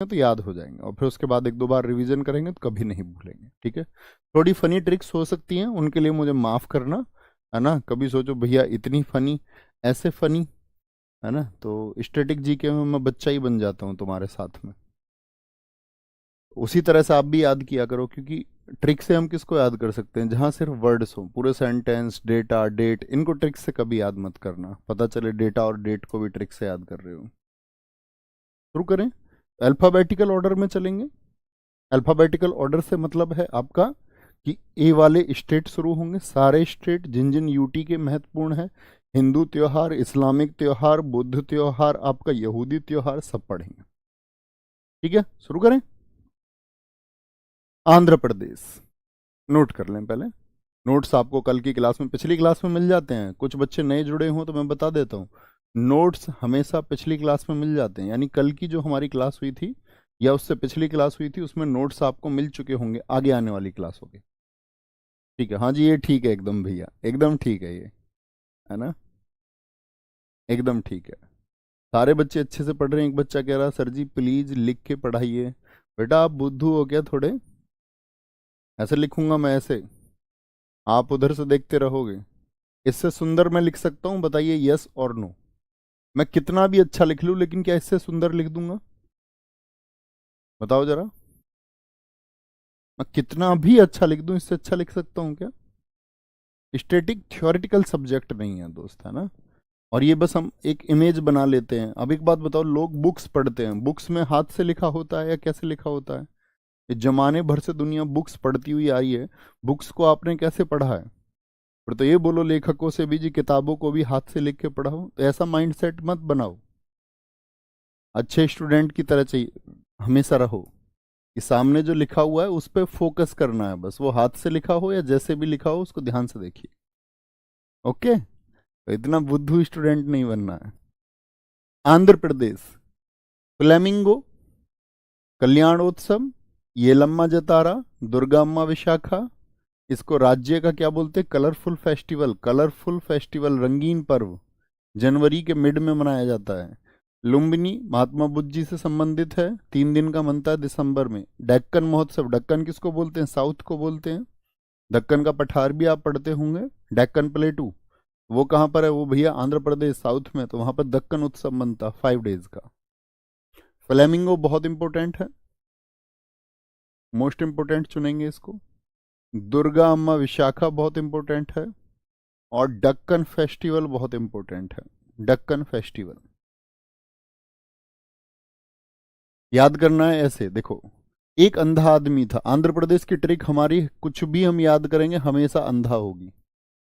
तो याद हो जाएंगे, और फिर उसके बाद एक दो बार रिवीजन करेंगे तो कभी नहीं भूलेंगे। ठीक है, थोड़ी फनी ट्रिक्स हो सकती हैं, उनके लिए मुझे माफ करना, है ना। कभी सोचो भैया इतनी फनी, ऐसे फनी, है ना, तो स्टैटिक जीके में मैं बच्चा ही बन जाता हूँ तुम्हारे साथ में। उसी तरह से आप भी याद किया करो, क्योंकि ट्रिक से हम किसको याद कर सकते हैं, जहां सिर्फ वर्ड्स हो, पूरे सेंटेंस, डेटा, डेट, इनको ट्रिक से कभी याद मत करना, पता चले डेटा और डेट को भी ट्रिक से याद कर रहे हो। शुरू करें, अल्फाबेटिकल ऑर्डर में चलेंगे। अल्फाबेटिकल ऑर्डर से मतलब है आपका कि ए वाले स्टेट शुरू होंगे, सारे स्टेट जिन जिन यूटी के महत्वपूर्ण है, हिंदू त्योहार, इस्लामिक त्योहार, बुद्ध त्योहार, आपका यहूदी त्योहार, सब पढ़ेंगे। ठीक है, शुरू करें। आंध्र प्रदेश, नोट कर लें पहले। नोट्स आपको कल की क्लास में, पिछली क्लास में मिल जाते हैं। कुछ बच्चे नए जुड़े हों तो मैं बता देता हूँ, नोट्स हमेशा पिछली क्लास में मिल जाते हैं, यानी कल की जो हमारी क्लास हुई थी या उससे पिछली क्लास हुई थी, उसमें नोट्स आपको मिल चुके होंगे आगे आने वाली क्लास होगी। ठीक है, हाँ जी, ये ठीक है एकदम भैया, एकदम ठीक है ये, है ना, एकदम ठीक है। सारे बच्चे अच्छे से पढ़ रहे हैं। एक बच्चा कह रहा सर जी प्लीज लिख के पढ़ाइए। बेटा आप बुद्धू हो क्या थोड़े, ऐसे लिखूंगा मैं ऐसे, आप उधर से देखते रहोगे। इससे सुंदर मैं लिख सकता हूं, बताइए यस और नो। मैं कितना भी अच्छा लिख लूं, लेकिन क्या इससे सुंदर लिख दूंगा, बताओ जरा। मैं कितना भी अच्छा लिख दूं, इससे अच्छा लिख सकता हूं क्या? स्टैटिक थ्योरेटिकल सब्जेक्ट नहीं है दोस्त, है ना। और ये बस हम एक इमेज बना लेते हैं। अब एक बात बताओ, लोग बुक्स पढ़ते हैं, बुक्स में हाथ से लिखा होता है या कैसे लिखा होता है? ये जमाने भर से दुनिया बुक्स पढ़ती हुई आई है, बुक्स को आपने कैसे पढ़ा है? फिर तो ये बोलो लेखकों से भी जी किताबों को भी हाथ से लिख के पढ़ाओ, तो ऐसा माइंडसेट मत बनाओ। अच्छे स्टूडेंट की तरह चाहिए हमेशा रहो, कि सामने जो लिखा हुआ है उस पर फोकस करना है, बस वो हाथ से लिखा हो या जैसे भी लिखा हो उसको ध्यान से देखिए। ओके, तो इतना बुद्धू स्टूडेंट नहीं बनना है। आंध्र प्रदेश, फ्लेमिंगो, कल्याणोत्सव, येलम्मा जतारा, दुर्गा अम्मा विशाखा, इसको राज्य का क्या बोलते हैं, कलरफुल फेस्टिवल, कलरफुल फेस्टिवल, रंगीन पर्व, जनवरी के मिड में मनाया जाता है। लुम्बिनी महात्मा बुद्ध जी से संबंधित है, 3 दिन का मनता है दिसंबर में। डेक्कन महोत्सव, डेक्कन किसको बोलते हैं, साउथ को बोलते हैं। दक्कन का पठार भी आप पढ़ते होंगे, डेक्कन प्लेटू, वो कहाँ पर है, वो भैया आंध्र प्रदेश साउथ में, तो वहां पर दक्कन उत्सव बनता 5 डेज का। फ्लेमिंगो बहुत इंपॉर्टेंट है, मोस्ट इंपॉर्टेंट चुनेंगे इसको। दुर्गा अम्मा विशाखा बहुत इंपॉर्टेंट है, और डक्कन फेस्टिवल बहुत इंपॉर्टेंट है। डक्कन फेस्टिवल याद करना है ऐसे, देखो। एक अंधा आदमी था, आंध्र प्रदेश की ट्रिक हमारी, कुछ भी हम याद करेंगे हमेशा अंधा होगी,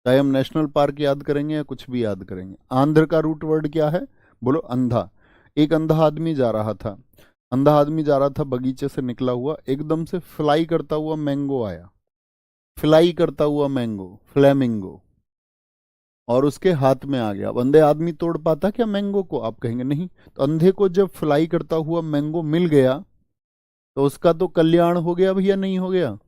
चाहे हम नेशनल पार्क याद करेंगे या कुछ भी याद करेंगे। आंध्र का रूट वर्ड क्या है, बोलो अंधा। एक अंधा आदमी जा रहा था, अंधा आदमी जा रहा था, बगीचे से निकला हुआ, एकदम से फ्लाई करता हुआ मैंगो आया, फ्लाई करता हुआ मैंगो, फ्लेमिंगो, और उसके हाथ में आ गया। अब अंधे आदमी तोड़ पाता क्या मैंगो को, आप कहेंगे नहीं। तो अंधे को जब फ्लाई करता हुआ मैंगो मिल गया, तो उसका तो कल्याण हो गया भैया, नहीं हो गया?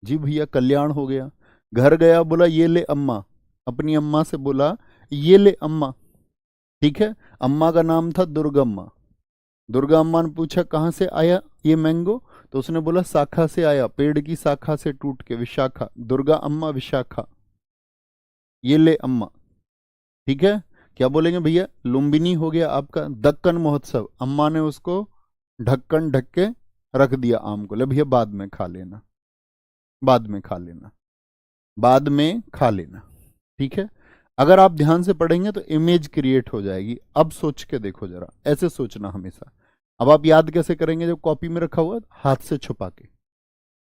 जी भैया कल्याण हो गया। घर गया, बोला ये ले अम्मा, अपनी अम्मा से बोला ये ले अम्मा। ठीक है, अम्मा का नाम था दुर्गम्मा। दुर्गा अम्मा ने पूछा कहाँ से आया ये मैंगो, तो उसने बोला शाखा से आया, पेड़ की शाखा से टूट के, विशाखा, दुर्गा अम्मा विशाखा, ये ले अम्मा। ठीक है, क्या बोलेंगे भैया, लुम्बिनी हो गया आपका। दक्कन महोत्सव, अम्मा ने उसको ढक्कन ढक के रख दिया आम को, ले भैया बाद में खा लेना, बाद में खा लेना, बाद में खा लेना। ठीक है, अगर आप ध्यान से पढ़ेंगे तो इमेज क्रिएट हो जाएगी। अब सोच के देखो जरा, ऐसे सोचना हमेशा। अब आप याद कैसे करेंगे, जब कॉपी में रखा हुआ हाथ से छुपा के,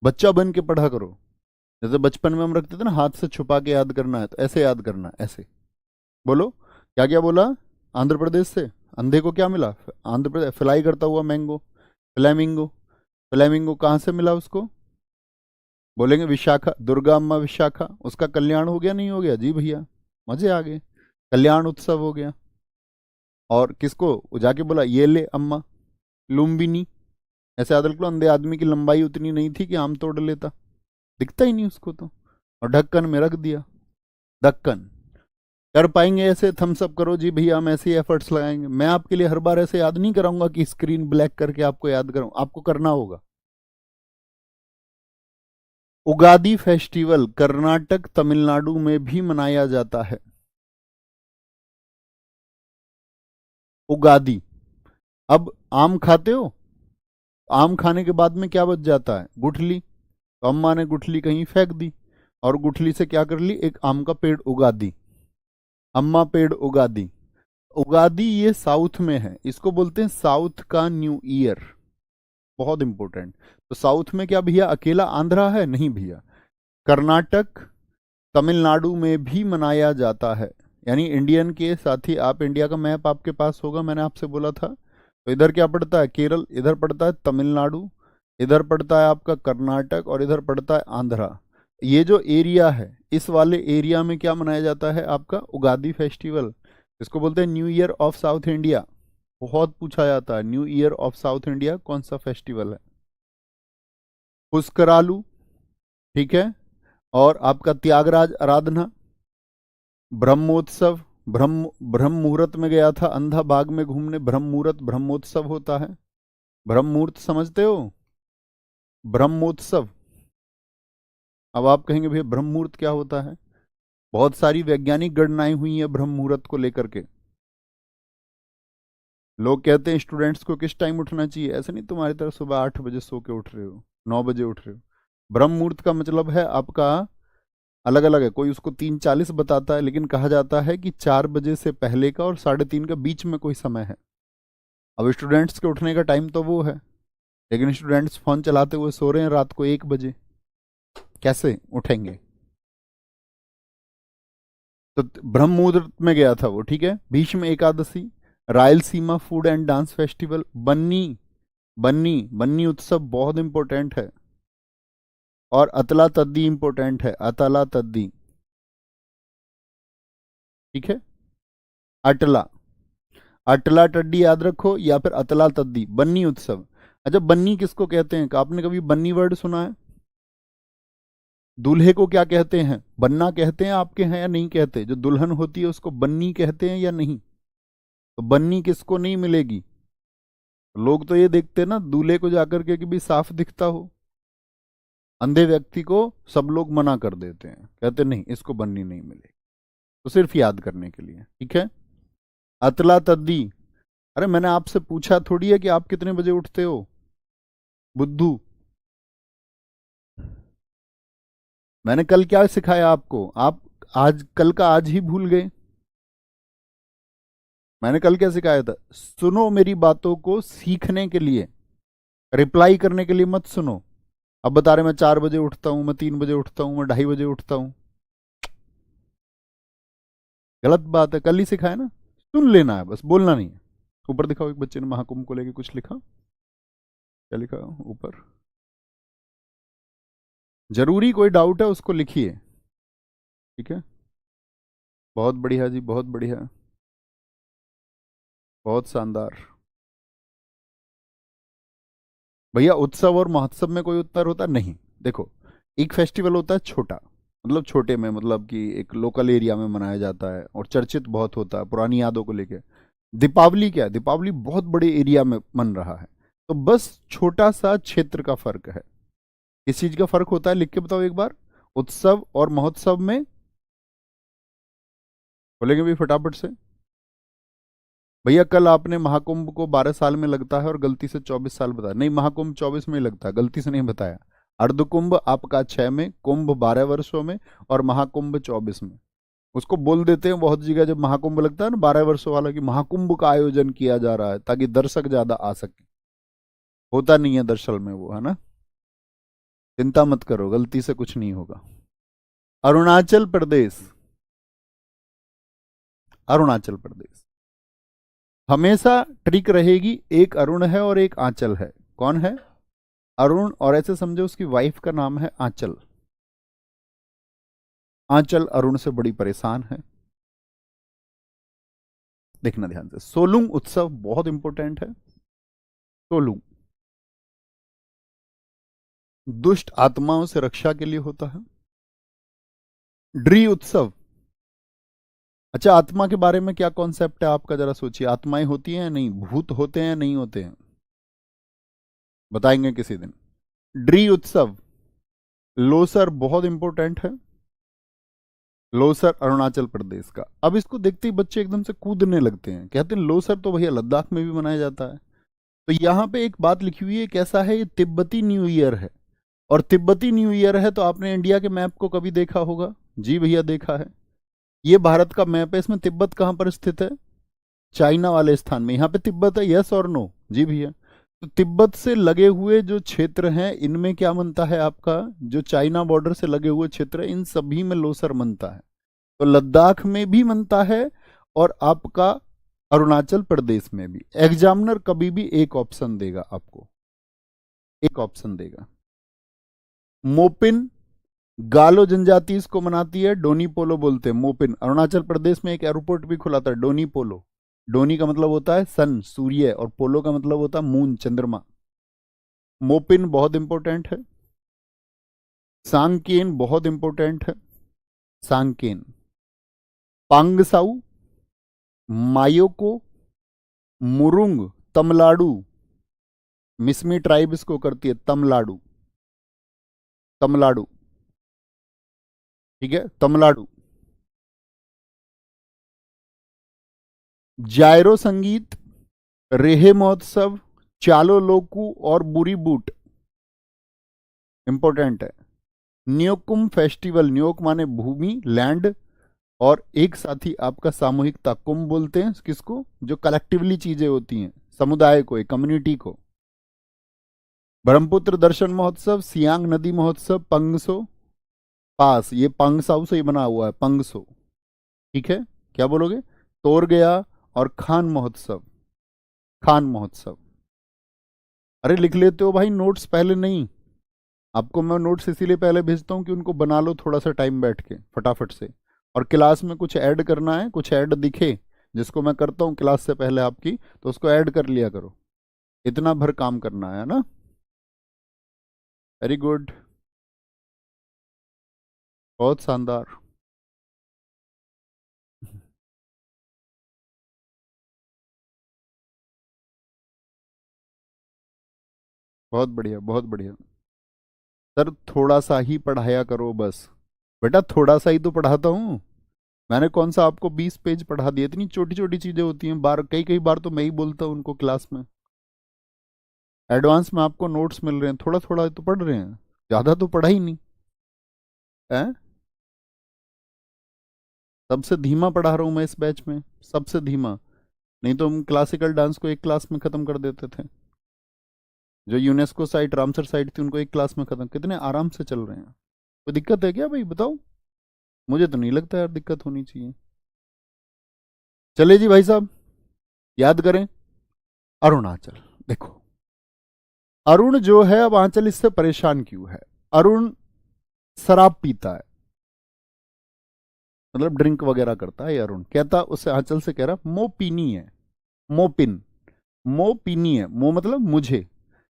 बच्चा बन के पढ़ा करो। जैसे बचपन में हम रखते थे ना, हाथ से छुपा के याद करना है, तो ऐसे याद करना है, ऐसे। बोलो क्या क्या बोला, आंध्र प्रदेश से अंधे को क्या मिला, आंध्र प्रदेश फ्लाई करता हुआ मैंगो, फ्लैमिंगो। फ्लैमिंगो कहाँ से मिला उसको, बोलेंगे विशाखा, दुर्गा अम्मा विशाखा, उसका कल्याण हो गया नहीं हो गया? जी भैया, मजे आ गए, कल्याण उत्सव हो गया। और किसको जाके बोला ये ले अम्मा, लुम्बिनी। ऐसे याद रख लो, अंधे आदमी की लंबाई उतनी नहीं थी कि आम तोड़ लेता, दिखता ही नहीं उसको तो, और ढक्कन में रख दिया, दक्कन। कर पाएंगे ऐसे? थम्स अप करो जी भैया, हम ऐसे एफर्ट्स लगाएंगे। मैं आपके लिए हर बार ऐसे याद नहीं कराऊंगा कि स्क्रीन ब्लैक करके आपको याद कराऊं, आपको करना होगा। उगादी फेस्टिवल कर्नाटक तमिलनाडु में भी मनाया जाता है। उगादी। अब आम खाते हो? आम खाने के बाद में क्या बच जाता है? गुठली। तो अम्मा ने गुठली कहीं फेंक दी, और गुठली से क्या कर ली? एक आम का पेड़ उगा दी। अम्मा पेड़ उगा दी। उगादी ये साउथ में है, इसको बोलते हैं साउथ का न्यू ईयर। बहुत इंपॉर्टेंट। तो साउथ में क्या भैया अकेला आंध्रा है? नहीं भैया, कर्नाटक तमिलनाडु में भी मनाया जाता है। यानी इंडियन के साथ ही आप, इंडिया का मैप आपके पास होगा, मैंने आपसे बोला था। तो इधर क्या पड़ता है? केरल, इधर पड़ता है तमिलनाडु, इधर पड़ता है आपका कर्नाटक, और इधर पड़ता है आंध्रा। ये जो एरिया है, इस वाले एरिया में क्या मनाया जाता है? आपका उगादी फेस्टिवल। इसको बोलते हैं new year of south India. बहुत पूछा जाता है, new year of south India कौन सा फेस्टिवल है? पुष्करालू, ठीक है। और आपका त्यागराज आराधना, ब्रह्मोत्सव। ब्रह्म मुहूर्त में गया था अंधा बाग में घूमने, ब्रह्म मुहूर्त ब्रह्मोत्सव होता है। ब्रह्म मुहूर्त समझते हो? ब्रह्मोत्सव। अब आप कहेंगे भैया ब्रह्म मुहूर्त क्या होता है? बहुत सारी वैज्ञानिक गणनाएं हुई हैं ब्रह्म मुहूर्त को लेकर के। लोग कहते हैं स्टूडेंट्स को किस टाइम उठना चाहिए, ऐसे नहीं तुम्हारी तरह सुबह 8 बजे सो के उठ रहे हो, 9 बजे उठ रहे हो। ब्रह्म मुहूर्त का मतलब है आपका अलग अलग है, कोई उसको 3:40 बताता है, लेकिन कहा जाता है कि 4 बजे से पहले का और 3:30 का बीच में कोई समय है। अब स्टूडेंट्स के उठने का टाइम तो वो है, लेकिन स्टूडेंट्स फोन चलाते हुए सो रहे हैं रात को 1 बजे, कैसे उठेंगे? तो ब्रह्म मुहूर्त में गया था वो, ठीक है। Bhishma Ekadashi, Rayalaseema food and dance festival, Banni. Banni Banni उत्सव बहुत इंपॉर्टेंट है। और अतला तद्दी इंपॉर्टेंट है, अतला तद्दी, ठीक है। अटला, अटला टड्डी याद रखो, या फिर अतला तद्दी, बन्नी उत्सव। अच्छा, बन्नी किसको कहते हैं? आपने कभी बन्नी वर्ड सुना है? दूल्हे को क्या कहते हैं? बन्ना कहते हैं आपके हैं या नहीं कहते? जो दुल्हन होती है उसको बन्नी कहते हैं या नहीं? तो बन्नी किसको नहीं मिलेगी? लोग तो ये देखते हैं ना दूल्हे को जाकर के कि भी साफ दिखता हो, अंधे व्यक्ति को सब लोग मना कर देते हैं, कहते नहीं इसको बन्नी नहीं मिलेगी। तो सिर्फ याद करने के लिए, ठीक है। अतला तद्दी। अरे मैंने आपसे पूछा थोड़ी है कि आप कितने बजे उठते हो, बुद्धू। मैंने कल क्या सिखाया आपको? आप आज कल का आज ही भूल गए। मैंने कल क्या सिखाया था? सुनो मेरी बातों को सीखने के लिए, रिप्लाई करने के लिए मत सुनो। अब बता रहे मैं 4 बजे उठता हूं, मैं 3 बजे उठता हूं, मैं 2:30 बजे उठता हूं। गलत बात है, कल ही सिखाया ना। सुन लेना है बस, बोलना नहीं है। ऊपर दिखाओ, एक बच्चे ने महाकुंभ को लेके कुछ लिखा, क्या लिखा ऊपर? जरूरी कोई डाउट है उसको लिखिए, ठीक है। बहुत बढ़िया जी, बहुत बढ़िया, बहुत शानदार। भैया उत्सव और महोत्सव में कोई उत्तर होता नहीं। देखो, एक फेस्टिवल होता है छोटा, मतलब छोटे में, मतलब कि एक लोकल एरिया में मनाया जाता है और चर्चित बहुत होता है पुरानी यादों को लेके। दीपावली क्या है? दीपावली बहुत बड़े एरिया में मन रहा है, तो बस छोटा सा क्षेत्र का फर्क है। किस चीज का फर्क होता है लिख के बताओ एक बार। उत्सव और महोत्सव में बोलेंगे भी फटाफट से। भैया कल आपने महाकुंभ को 12 साल में लगता है और गलती से 24 साल बताया। नहीं, महाकुंभ 24 में ही लगता है, गलती से नहीं बताया। अर्धकुंभ आपका 6 में, कुंभ 12 वर्षों में, और महाकुंभ 24 में। उसको बोल देते हैं बहुत जगह जब महाकुंभ लगता है ना 12 वर्षों वाला, कि महाकुंभ का आयोजन किया जा रहा है ताकि दर्शक ज्यादा आ सके। होता नहीं है दरअसल में वो, है ना। चिंता मत करो, गलती से कुछ नहीं होगा। अरुणाचल प्रदेश, अरुणाचल प्रदेश हमेशा ट्रिक रहेगी। एक अरुण है और एक आंचल है। कौन है? अरुण, और ऐसे समझो उसकी वाइफ का नाम है आंचल। आंचल अरुण से बड़ी परेशान है। देखना ध्यान से, सोलुंग उत्सव बहुत इंपॉर्टेंट है। सोलुंग दुष्ट आत्माओं से रक्षा के लिए होता है। ड्री उत्सव, अच्छा, आत्मा के बारे में क्या कॉन्सेप्ट है आपका, जरा सोचिए। आत्माएं होती हैं या नहीं, भूत होते हैं या नहीं होते हैं, बताएंगे किसी दिन। ड्री उत्सव, लोसर बहुत इंपॉर्टेंट है, लोसर अरुणाचल प्रदेश का। अब इसको देखते ही बच्चे एकदम से कूदने लगते हैं, कहते हैं लोसर तो भैया लद्दाख में भी मनाया जाता है। तो यहाँ पे एक बात लिखी हुई है, कैसा है, ये तिब्बती न्यू ईयर है। और तिब्बती न्यू ईयर है तो आपने इंडिया के मैप को कभी देखा होगा? जी भैया देखा है। ये भारत का मैप है, इसमें तिब्बत कहाँ पर स्थित है? चाइना वाले स्थान में। यहाँ पे तिब्बत है, यस और नो? जी भैया। तो तिब्बत से लगे हुए जो क्षेत्र हैं इनमें क्या बनता है आपका, जो चाइना बॉर्डर से लगे हुए क्षेत्र है इन सभी में लोसर मनता है। तो लद्दाख में भी मनता है और आपका अरुणाचल प्रदेश में भी। एग्जामिनर कभी भी एक ऑप्शन देगा आपको, एक ऑप्शन देगा। मोपिन, गालो जनजाति इसको मनाती है, डोनी पोलो बोलते हैं। मोपिन, अरुणाचल प्रदेश में एक एयरपोर्ट भी खुला था, डोनी पोलो। डोनी का मतलब होता है सन, सूर्य, और पोलो का मतलब होता है मून, चंद्रमा। मोपिन बहुत इंपॉर्टेंट है। सांगकेन बहुत इंपॉर्टेंट है, सांगकेन। पांगसाऊ, मायोको, मुरुंग, तमलाडू। मिसमी ट्राइब इसको करती है, तमलाडू, तमलाडू, ठीक है, तमलाडू। जायरो संगीत, रेहे महोत्सव, चालो लोकू और बुरी बूट इंपॉर्टेंट है। न्योकुम फेस्टिवल, न्योक माने भूमि, लैंड, और एक साथी आपका सामूहिकता, कुंभ बोलते हैं किसको, जो कलेक्टिवली चीजें होती हैं, समुदाय को, एक कम्युनिटी को। ब्रह्मपुत्र दर्शन महोत्सव, सियांग नदी महोत्सव, पंगसो पास, ये पंगसाउ से ही बना हुआ है, पंगसो, ठीक है। क्या बोलोगे? तोर गया और खान महोत्सव, खान महोत्सव। अरे लिख लेते हो भाई नोट्स पहले? नहीं, आपको मैं नोट्स इसीलिए पहले भेजता हूँ कि उनको बना लो थोड़ा सा टाइम बैठ के फटाफट से। और क्लास में कुछ ऐड करना है, कुछ ऐड दिखे जिसको मैं करता हूँ क्लास से पहले आपकी, तो उसको ऐड कर लिया करो। इतना भर काम करना है ना। वेरी गुड, बहुत शानदार। बहुत बढ़िया, बहुत बढ़िया। सर थोड़ा सा ही पढ़ाया करो बस। बेटा थोड़ा सा ही तो पढ़ाता हूँ, मैंने कौन सा आपको 20 पेज पढ़ा दिए? इतनी छोटी छोटी चीजें होती हैं, बार कई कई बार तो मैं ही बोलता हूँ उनको क्लास में। एडवांस में आपको नोट्स मिल रहे हैं, थोड़ा थोड़ा तो पढ़ रहे हैं, ज्यादा तो पढ़ा ही नहीं है। सबसे धीमा पढ़ा रहा हूँ मैं इस बैच में, सबसे धीमा। नहीं तो हम क्लासिकल डांस को एक क्लास में खत्म कर देते थे। जो यूनेस्को साइट, रामसर साइट थी, उनको एक क्लास में खत्म, कितने आराम से चल रहे हैं। कोई दिक्कत है क्या भाई, बताओ? मुझे तो नहीं लगता यार दिक्कत होनी चाहिए। चले जी भाई साहब, याद करें। अरुणाचल, देखो अरुण जो है, अब आंचल इससे परेशान क्यों है? अरुण शराब पीता है, मतलब ड्रिंक वगैरह करता है। ये अरुण कहता, उससे आंचल से कह रहा मो पीनी है, मोपिन, मो पीनी है, मो मतलब मुझे,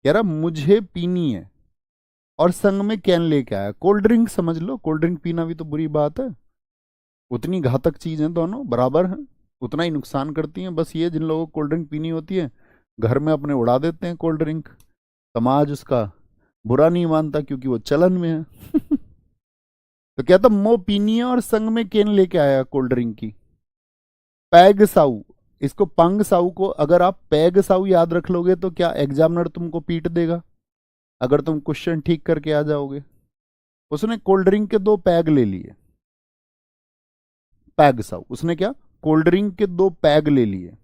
कह रहा मुझे पीनी है। और संग में कैन लेके आया, कोल्ड ड्रिंक समझ लो, कोल्ड ड्रिंक पीना भी तो बुरी बात है। उतनी घातक चीज है, दोनों बराबर हैं, उतना ही नुकसान करती हैं। बस ये जिन लोगों को कोल्ड ड्रिंक पीनी होती है, घर में अपने उड़ा देते हैं कोल्ड ड्रिंक, समाज उसका बुरा नहीं मानता क्योंकि वो चलन में है। तो कहता मो पीनी है और संग में केन लेके आया कोल्ड ड्रिंक की। पैग साऊ, इसको पंग साऊ को अगर आप पैग साऊ याद रख लोगे तो क्या एग्जामिनर तुमको पीट देगा अगर तुम क्वेश्चन ठीक करके आ जाओगे। उसने कोल्ड ड्रिंक के 2 पैग ले लिए, पैग साऊ, उसने क्या, कोल्ड ड्रिंक के 2 पैग ले लिए।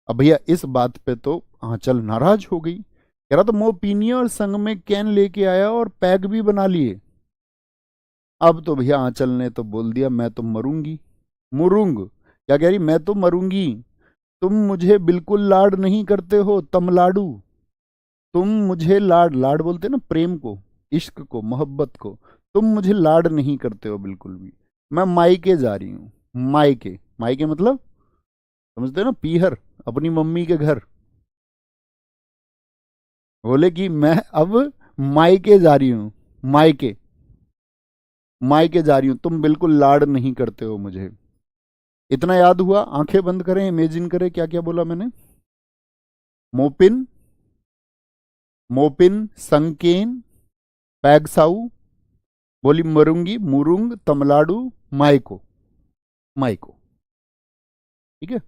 अब भैया इस बात पे तो आंचल नाराज हो गई, कह रहा तो मो पीनी और संग में कैन लेके आया और पैग भी बना लिए। अब तो भैया आंचल ने तो बोल दिया मैं तो मरूंगी, मुरुंग, क्या कह रही, मैं तो मरूंगी, तुम मुझे बिल्कुल लाड नहीं करते हो तमलाडू, तुम मुझे लाड, लाड बोलते ना प्रेम को, इश्क को, मोहब्बत को, तुम मुझे लाड नहीं करते हो बिल्कुल भी। मैं मायके जा रही हूँ, मायके, मायके मतलब समझते हो ना, पीहर, अपनी मम्मी के घर। बोले कि मैं अब मायके जा रही हूँ, मायके, मायके जा रही हूँ, तुम बिल्कुल लाड नहीं करते हो मुझे। इतना याद हुआ? आंखें बंद करें, इमेजिन करें क्या क्या बोला मैंने। मोपिन, मोपिन, संकेन, पैगसाऊ, बोली मरुंगी, मुरुंग, तमलाडू, माइको, माइको। ठीक है।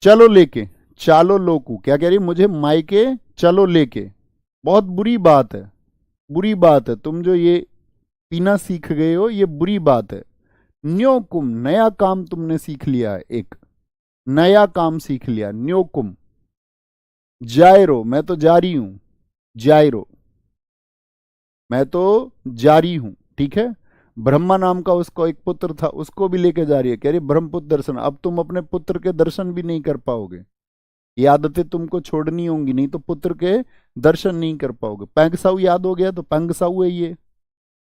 चलो लेके, चालो लोकू, क्या कह रही मुझे मायके चलो लेके। बहुत बुरी बात है, बुरी बात है। तुम जो ये पीना सीख गए हो ये बुरी बात है। न्योकुम, नया काम तुमने सीख लिया है, एक नया काम सीख लिया, न्योकुम। जायरो, मैं तो जारी हूं, जायरो, मैं तो जारी हूं। ठीक है। ब्रह्मा नाम का उसको एक पुत्र था, उसको भी लेके जा रही है, कह रही ब्रह्मपुत्र दर्शन। अब तुम अपने पुत्र के दर्शन भी नहीं कर पाओगे, ये आदतें तुमको छोड़नी होंगी, नहीं तो पुत्र के दर्शन नहीं कर पाओगे। पैंगसाऊ याद हो गया तो पैंगसाऊ है ये,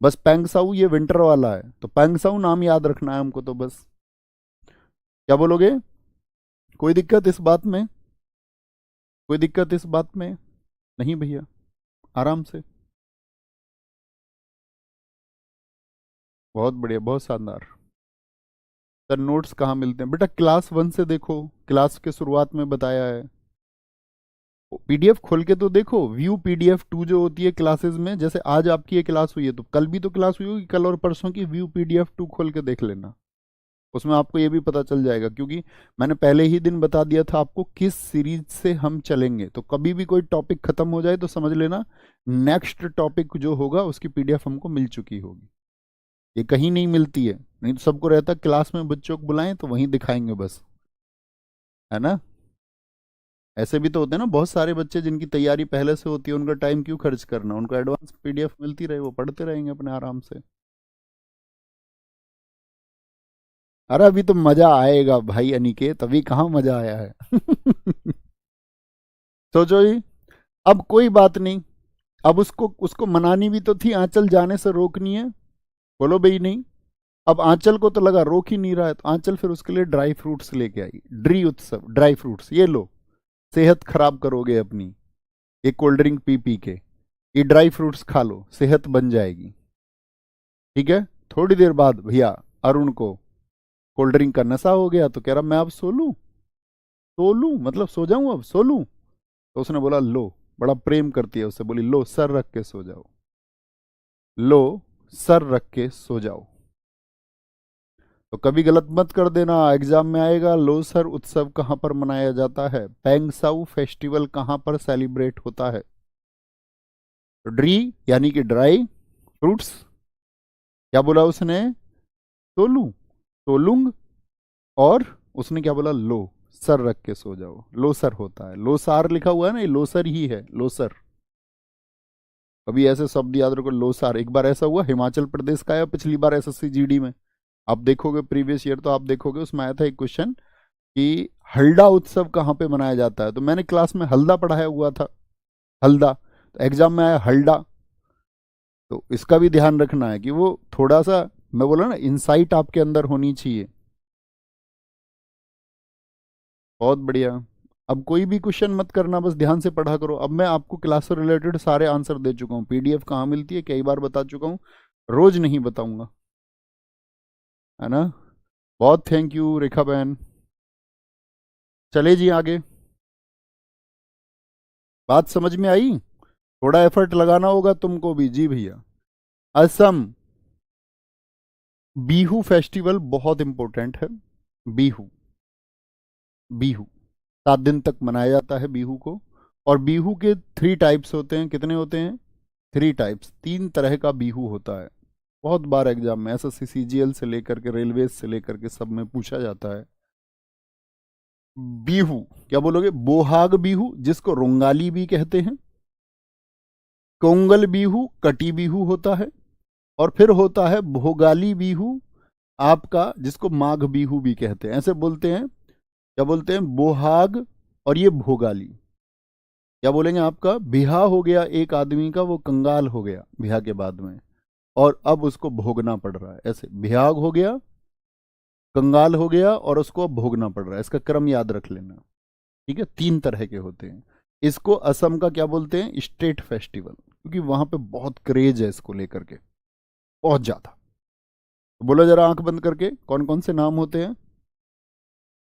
बस पैंगसाऊ ये विंटर वाला है, तो पैंगसाऊ नाम याद रखना है हमको तो बस। क्या बोलोगे? कोई दिक्कत इस बात में? कोई दिक्कत इस बात में? नहीं भैया, आराम से। बहुत बढ़िया, बहुत शानदार। सर नोट्स कहाँ मिलते हैं बेटा? क्लास 1 से देखो, क्लास के शुरुआत में बताया है। पीडीएफ खोल के तो देखो, व्यू पीडीएफ 2 जो होती है क्लासेस में, जैसे आज आपकी ये क्लास हुई है तो कल भी तो क्लास हुई होगी, कल और परसों की व्यू पीडीएफ 2 खोल के देख लेना। उसमें आपको ये भी पता चल जाएगा, क्योंकि मैंने पहले ही दिन बता दिया था आपको किस सीरीज से हम चलेंगे। तो कभी भी कोई टॉपिक खत्म हो जाए तो समझ लेना नेक्स्ट टॉपिक जो होगा उसकी पीडीएफ हमको मिल चुकी होगी। ये कहीं नहीं मिलती है, नहीं तो सबको रहता क्लास में बच्चों को बुलाएं तो वहीं दिखाएंगे बस, है ना। ऐसे भी तो होते हैं ना बहुत सारे बच्चे जिनकी तैयारी पहले से होती है, उनका टाइम क्यों खर्च करना, उनको एडवांस पीडीएफ मिलती रहे, वो पढ़ते रहेंगे अपने आराम से। अरे अभी तो मजा आएगा भाई अनिकेत, अभी कहाँ मजा आया है। सोचो जी, अब कोई बात नहीं, अब उसको उसको मनानी भी तो थी, आंचल जाने से रोकनी है। बोलो भाई नहीं। अब आंचल को तो लगा रोक ही नहीं रहा है, तो आंचल फिर उसके लिए ड्राई फ्रूट्स लेके आई, ड्री उत्सव ड्राई फ्रूट्स, ये लो, सेहत खराब करोगे अपनी, ये कोल्ड ड्रिंक पी पी के, ये ड्राई फ्रूट्स खा लो, सेहत बन जाएगी। ठीक है। थोड़ी देर बाद भैया अरुण को कोल्ड ड्रिंक का नशा हो गया, तो कह रहा मैं अब सो लूं, सो लूं मतलब सो जाऊं, अब सो लूं। तो उसने बोला लो, बड़ा प्रेम करती है उससे, बोली लो सर रख के सो जाओ, लो सर रख के सो जाओ। तो कभी गलत मत कर देना, एग्जाम में आएगा लोसर उत्सव कहाँ पर मनाया जाता है, पेंगसाऊ फेस्टिवल कहाँ पर सेलिब्रेट होता है। ड्री यानी कि ड्राई फ्रूट्स, क्या बोला उसने, तोलू, तोलुंग, और उसने क्या बोला, लो सर रख के सो जाओ। लोसर होता है, लोसार लिखा हुआ है ना, ये लोसर ही है, लोसर। कभी ऐसे शब्द याद रखो, लोसार। एक बार ऐसा हुआ हिमाचल प्रदेश का आया पिछली बार एसएससी जीडी में, आप देखोगे प्रीवियस ईयर तो आप देखोगे उसमें आया था एक क्वेश्चन कि हल्दा उत्सव कहाँ पे मनाया जाता है, तो मैंने क्लास में हल्दा पढ़ाया हुआ था, हल्दा, तो एग्जाम में आया हल्दा। तो इसका भी ध्यान रखना है कि वो थोड़ा सा, मैं बोला ना, इंसाइट आपके अंदर होनी चाहिए। बहुत बढ़िया। अब कोई भी क्वेश्चन मत करना, बस ध्यान से पढ़ा करो। अब मैं आपको क्लास से रिलेटेड सारे आंसर दे चुका हूँ, पीडीएफ कहाँ मिलती है कई बार बता चुका हूँ, रोज नहीं बताऊंगा, है ना। बहुत थैंक यू रेखा बहन। चले जी आगे, बात समझ में आई? थोड़ा एफर्ट लगाना होगा तुमको भी, जी भैया। असम, बीहू फेस्टिवल बहुत इंपॉर्टेंट है। बीहू, बीहू 7 दिन तक मनाया जाता है बीहू को। और बीहू के 3 टाइप्स होते हैं, कितने होते हैं? 3 टाइप्स, 3 तरह का बीहू होता है। बहुत बार एग्जाम में एसएससी सीजीएल से लेकर के रेलवे से लेकर के सब में पूछा जाता है। बीहू, क्या बोलोगे? बोहाग बीहू जिसको रोंगाली भी कहते हैं, कोंगल बीहू, कटी बीहू होता है, और फिर होता है भोगाली बीहू आपका, जिसको माघ बीहू भी कहते हैं। ऐसे बोलते हैं, क्या बोलते हैं, बोहाग और ये भोगाली। क्या बोलेंगे? आपका बिहा हो गया एक आदमी का, वो कंगाल हो गया बिहा के बाद में, और अब उसको भोगना पड़ रहा है। ऐसे बिहाग हो गया, कंगाल हो गया, और उसको अब भोगना पड़ रहा है। इसका क्रम याद रख लेना। ठीक है, 3 तरह के होते हैं। इसको असम का क्या बोलते हैं? स्टेट फेस्टिवल, क्योंकि वहां पे बहुत क्रेज है इसको लेकर के, बहुत ज्यादा। बोलो जरा आंख बंद करके, कौन कौन से नाम होते हैं?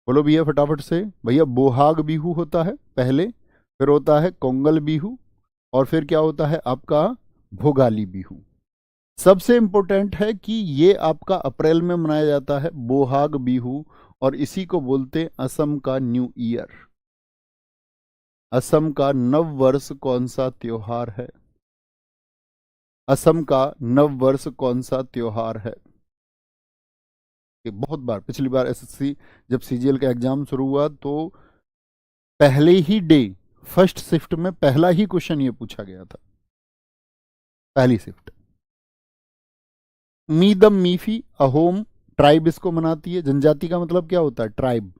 बोलो भैया फटाफट से। भैया बोहाग बिहू होता है पहले, फिर होता है कोंगल बिहू, और फिर क्या होता है आपका भोगाली बिहू। सबसे इंपॉर्टेंट है कि ये आपका अप्रैल में मनाया जाता है बोहाग बिहू, और इसी को बोलते हैं असम का न्यू ईयर। असम का नव वर्ष कौन सा त्योहार है? असम का नव वर्ष कौन सा त्योहार है? ये बहुत बार, पिछली बार एसएससी जब सीजीएल का एग्जाम शुरू हुआ तो पहले ही डे फर्स्ट शिफ्ट में पहला ही क्वेश्चन ये पूछा गया था, पहली शिफ्ट। मीदम मीफी अहोम ट्राइब इसको मनाती है। जनजाति का मतलब क्या होता है? ट्राइब।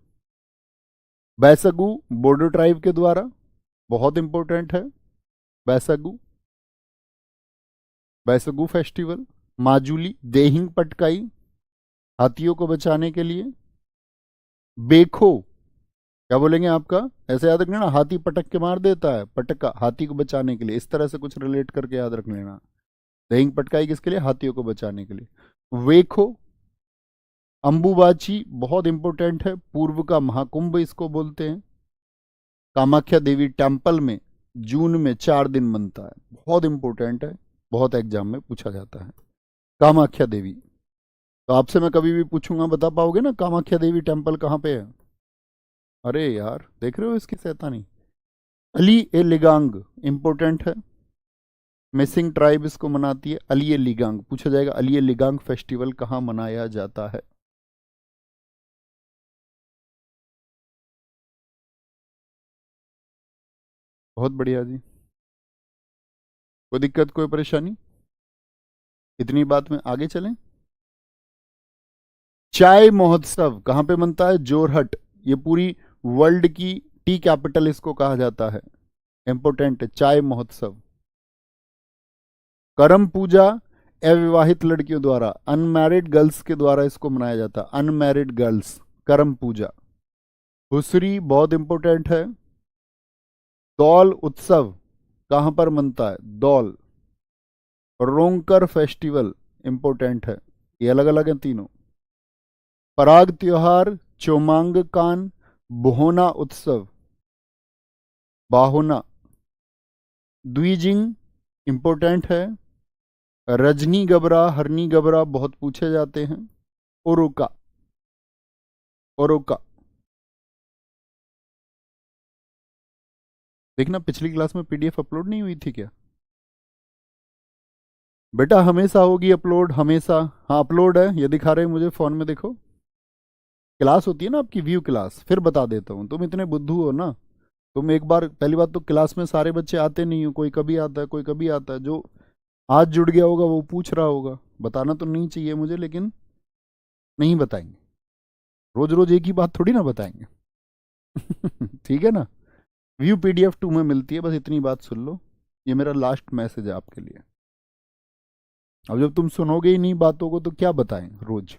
बैसगु बोडो ट्राइब के द्वारा, बहुत इंपॉर्टेंट है बैसगु, बैसगु फेस्टिवल। माजुली देहिंग पटकाई, हाथियों को बचाने के लिए। बेखो क्या बोलेंगे आपका? ऐसे याद रखना ना, हाथी पटक के मार देता है, पटका हाथी को बचाने के लिए, इस तरह से कुछ रिलेट करके याद रख लेना। देहिंग पटकाई किसके लिए? हाथियों को बचाने के लिए। वेखो अंबुबाची बहुत इंपॉर्टेंट है, पूर्व का महाकुंभ इसको बोलते हैं। कामाख्या देवी टेम्पल में जून में 4 दिन बनता है, बहुत इंपॉर्टेंट है, बहुत एग्जाम में पूछा जाता है। कामाख्या देवी, तो आपसे मैं कभी भी पूछूंगा बता पाओगे ना कामाख्या देवी टेम्पल कहाँ पे है? अरे यार देख रहे हो इसकी शैतानी। अली ए लिगांग इंपॉर्टेंट है, मिसिंग ट्राइब इसको मनाती है। अली ए लिगांग पूछा जाएगा, अली ए लिगांग फेस्टिवल कहाँ मनाया जाता है? बहुत बढ़िया जी। कोई दिक्कत कोई परेशानी? इतनी बात में आगे चलें। चाय महोत्सव कहाँ पे मनता है? जोरहट। ये पूरी वर्ल्ड की टी कैपिटल इसको कहा जाता है, इंपॉर्टेंट है चाय महोत्सव। करम पूजा अविवाहित लड़कियों द्वारा, अनमैरिड गर्ल्स के द्वारा इसको मनाया जाता है, अनमैरिड गर्ल्स, करम पूजा। हुसरी बहुत इंपॉर्टेंट है। दौल उत्सव कहां पर मनता है? दौल। रोंकर फेस्टिवल इंपॉर्टेंट है, ये अलग अलग हैं तीनों। पराग त्योहार, चोमांग कान, बोहना उत्सव, बाहोना। द्विजिंग इंपॉर्टेंट है। रजनी गबरा, हरनी गबरा बहुत पूछे जाते हैं। ओरोका, ओरोका। देखना पिछली क्लास में पीडीएफ अपलोड नहीं हुई थी क्या? बेटा हमेशा होगी अपलोड, हमेशा। हाँ अपलोड है, ये दिखा रहे हैं मुझे फोन में, देखो। क्लास होती है ना आपकी व्यू क्लास, फिर बता देता हूँ, तुम इतने बुद्धू हो ना। तुम एक बार, पहली बात तो क्लास में सारे बच्चे आते नहीं हो, कोई कभी आता है कोई कभी आता है। जो आज जुड़ गया होगा वो पूछ रहा होगा, बताना तो नहीं चाहिए मुझे, लेकिन नहीं बताएंगे। रोज रोज एक ही बात थोड़ी ना बताएंगे। ठीक है ना? व्यू पीडीएफ 2 में मिलती है, बस इतनी बात सुन लो। ये मेरा लास्ट मैसेज है आपके लिए। अब जब तुम सुनोगे ही नहीं बातों को तो क्या बताएं रोज,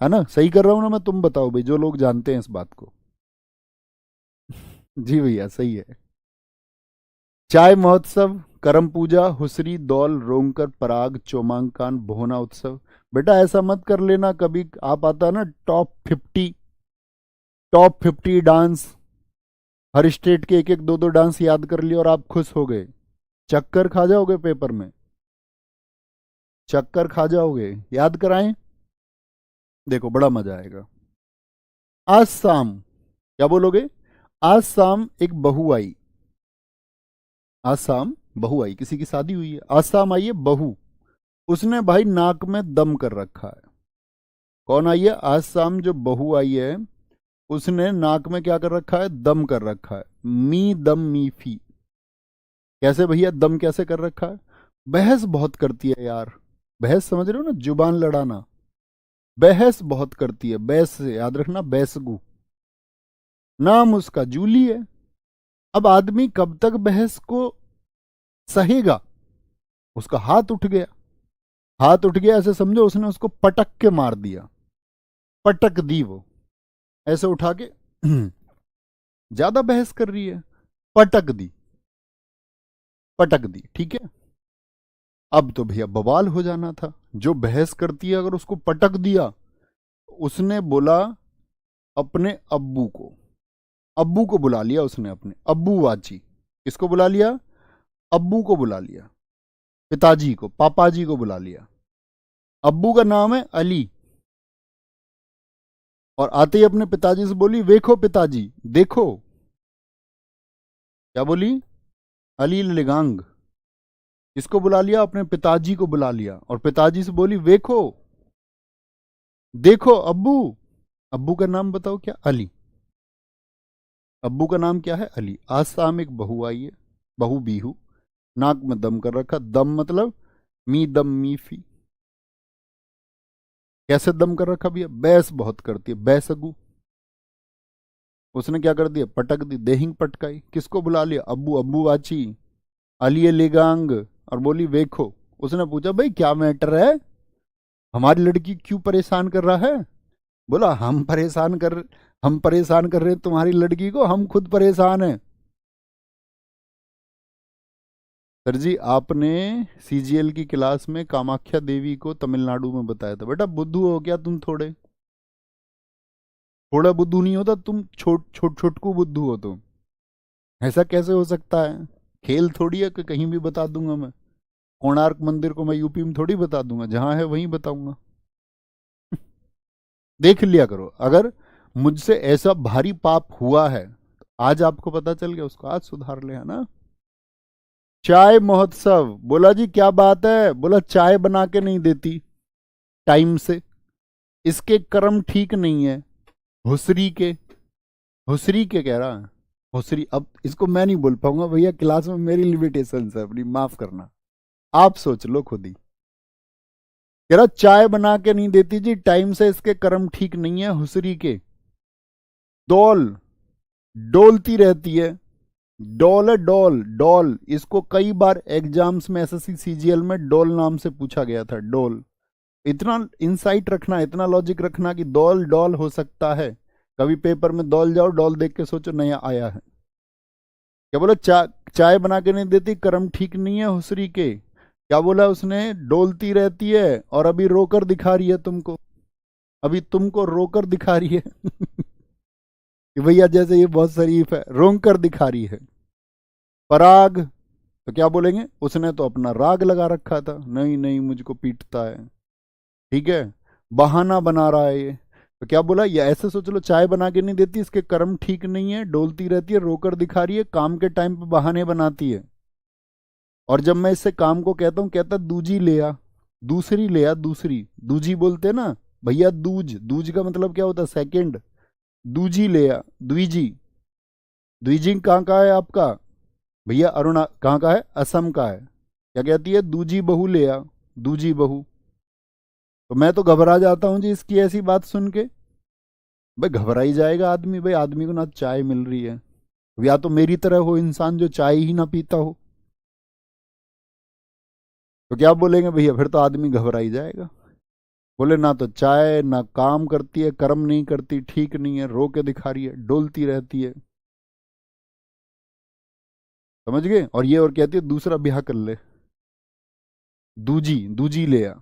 है ना? सही कर रहा हूं ना मैं? तुम बताओ भाई, जो लोग जानते हैं इस बात को। जी भैया सही है। चाय महोत्सव, करम पूजा, हुसरी, दौल, रोंगकर, पराग, चोमांकान, बोहना उत्सव। बेटा ऐसा मत कर लेना कभी, आप आता है ना टॉप 50, टॉप 50 डांस, हर स्टेट के एक एक दो दो डांस याद कर लिए और आप खुश हो गए, चक्कर खा जाओगे पेपर में, चक्कर खा जाओगे। याद कराएं, देखो बड़ा मजा आएगा। आज शाम, क्या बोलोगे? आज शाम एक बहू आई, आज शाम बहू आई, किसी की शादी हुई है, आज शाम आई है बहू, उसने भाई नाक में दम कर रखा है। कौन आई है? आज शाम जो बहू आई है उसने नाक में क्या कर रखा है? दम कर रखा है। मी दम मी फी। कैसे भैया दम कैसे कर रखा है? बहस बहुत करती है यार, बहस समझ रहे हो ना, जुबान लड़ाना, बहस बहुत करती है, बहस से याद रखना, बैसगु। नाम उसका जूली है। अब आदमी कब तक बहस को सहेगा? उसका हाथ उठ गया, हाथ उठ गया ऐसे समझो, उसने उसको पटक के मार दिया, पटक दी वो, ऐसे उठा के। ज्यादा बहस कर रही है, पटक दी, पटक दी, ठीक है। अब तो भैया बवाल हो जाना था, जो बहस करती है अगर उसको पटक दिया, उसने बोला अपने अब्बू को बुला लिया उसने, अपने अब्बू वाची, किसको बुला लिया? अब्बू को बुला लिया, पिताजी को, पापा जी को बुला लिया। अब्बू का नाम है अली, और आते ही अपने पिताजी से बोली देखो पिताजी देखो। क्या बोली? अली लिगांग। किसको बुला लिया? अपने पिताजी को बुला लिया, और पिताजी से बोली देखो देखो अब्बू। अब्बू का नाम बताओ क्या? अली। अब्बू का नाम क्या है? अली। आज शाम एक बहू आई है, बहू बीहू, नाक में दम कर रखा, दम मतलब मी दम मी फी। कैसे दम कर रखा भैया? बैस बहुत करती है, बैसगू। उसने क्या कर दिया? पटक दी, देहिंग पटकाई। किसको बुला लिया? अब्बू, अब्बू वाची, अली लेगांग, और बोली देखो। उसने पूछा भाई क्या मैटर है, हमारी लड़की क्यों परेशान कर रहा है? बोला हम परेशान कर रहे हैं तुम्हारी लड़की को, हम खुद परेशान हैं। सर जी आपने सीजीएल की क्लास में कामाख्या देवी को तमिलनाडु में बताया था। बेटा बुद्धू हो क्या तुम? थोड़ा बुद्धू नहीं होता तुम, छोटकू बुद्धू हो तुम। ऐसा कैसे हो सकता है? खेल थोड़ी है कि कहीं भी बता दूंगा मैं। कोणार्क मंदिर को मैं यूपी में थोड़ी बता दूंगा, जहां है वहीं बताऊंगा। देख लिया करो, अगर मुझसे ऐसा भारी पाप हुआ है तो आज आपको पता चल गया, उसको आज सुधार ले, है ना। चाय महोत्सव, बोला जी क्या बात है? बोला चाय बना के नहीं देती टाइम से, इसके कर्म ठीक नहीं है। हुसरी के, हुसरी के कह रहा है, हुसरी। अब इसको मैं नहीं बोल पाऊंगा भैया, क्लास में मेरी लिमिटेशन है अपनी, माफ करना। आप सोच लो खुद ही। कह रहा चाय बना के नहीं देती जी टाइम से, इसके कर्म ठीक नहीं है हुसरी के। डोल, डोलती रहती है। डॉल है, डॉल डॉल। इसको कई बार एग्जाम्स में एसएससी सीजीएल में डॉल नाम से पूछा गया था, डॉल। इतना इंसाइट रखना, इतना लॉजिक रखना कि डॉल डॉल हो सकता है। कभी पेपर में डॉल जाओ, डॉल देख के सोचो नया आया है। क्या बोला? चाय बना के नहीं देती, कर्म ठीक नहीं है हुसरी के। क्या बोला उसने? डोलती रहती है, और अभी रोकर दिखा रही है तुमको, अभी तुमको रोकर दिखा रही है कि भैया जैसे ये बहुत शरीफ है, रोक कर दिखा रही है। पराग, तो क्या बोलेंगे? उसने तो अपना राग लगा रखा था, नहीं नहीं मुझको पीटता है, ठीक है, बहाना बना रहा है ये। तो क्या बोला? ये ऐसे सोच लो, चाय बना के नहीं देती, इसके कर्म ठीक नहीं है, डोलती रहती है, रोकर दिखा रही है, काम के टाइम पे बहाने बनाती है। और जब मैं इससे काम को कहता हूं, कहता दूजी ले आ, दूसरी ले आ, दूसरी, दूजी बोलते हैं ना भैया, दूज, दूज का मतलब क्या होता है? सेकंड। दूजी ले आ, द्विजी। द्विजी कहाँ का है आपका भैया? अरुणा कहाँ का है? असम का है। क्या कहती है? दूजी बहू ले आ, दूजी बहू। तो मैं तो घबरा जाता हूं जी इसकी ऐसी बात सुन के। भाई घबरा ही जाएगा आदमी, भाई आदमी को ना चाय मिल रही है, या तो मेरी तरह हो इंसान जो चाय ही ना पीता हो, तो क्या बोलेंगे भैया? फिर तो आदमी घबरा ही जाएगा। बोले ना तो चाय, ना काम करती है, कर्म नहीं करती, ठीक नहीं है, रो के दिखा रही है, डोलती रहती है। समझ गए? और ये और कहती है दूसरा ब्याह कर ले, दूजी, दूजी ले आ,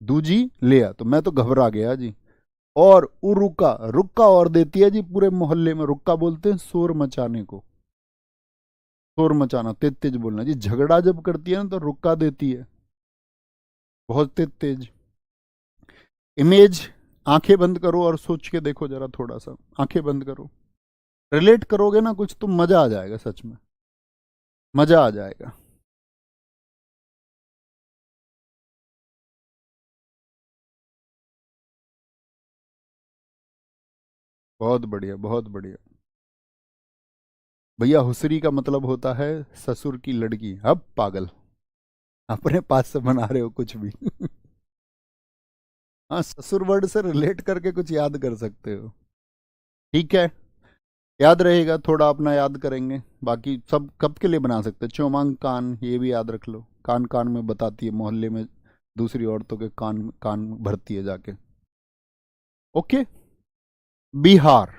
दूजी ले आ। तो मैं तो घबरा गया जी। और रुक्का, रुक्का और देती है जी पूरे मोहल्ले में। रुक्का बोलते हैं शोर मचाने को, शोर मचाना, तेज तेज बोलना जी। झगड़ा जब करती है ना तो रुक्का देती है, बहुत तेज तेज। इमेज, आंखें बंद करो और सोच के देखो जरा, थोड़ा सा आंखें बंद करो, रिलेट करोगे ना कुछ तो मजा आ जाएगा, सच में मजा आ जाएगा। बहुत बढ़िया, बहुत बढ़िया। भैया हुसरी का मतलब होता है ससुर की लड़की। अब पागल, अपने पास से बना रहे हो कुछ भी हाँ, ससुर वर्ड से रिलेट करके कुछ याद कर सकते हो, ठीक है। याद रहेगा, थोड़ा अपना याद करेंगे, बाकी सब कब के लिए बना सकते हैं। चौमांग कान, ये भी याद रख लो, कान कान में बताती है, मोहल्ले में दूसरी औरतों के कान कान भरती है जाके। ओके। बिहार,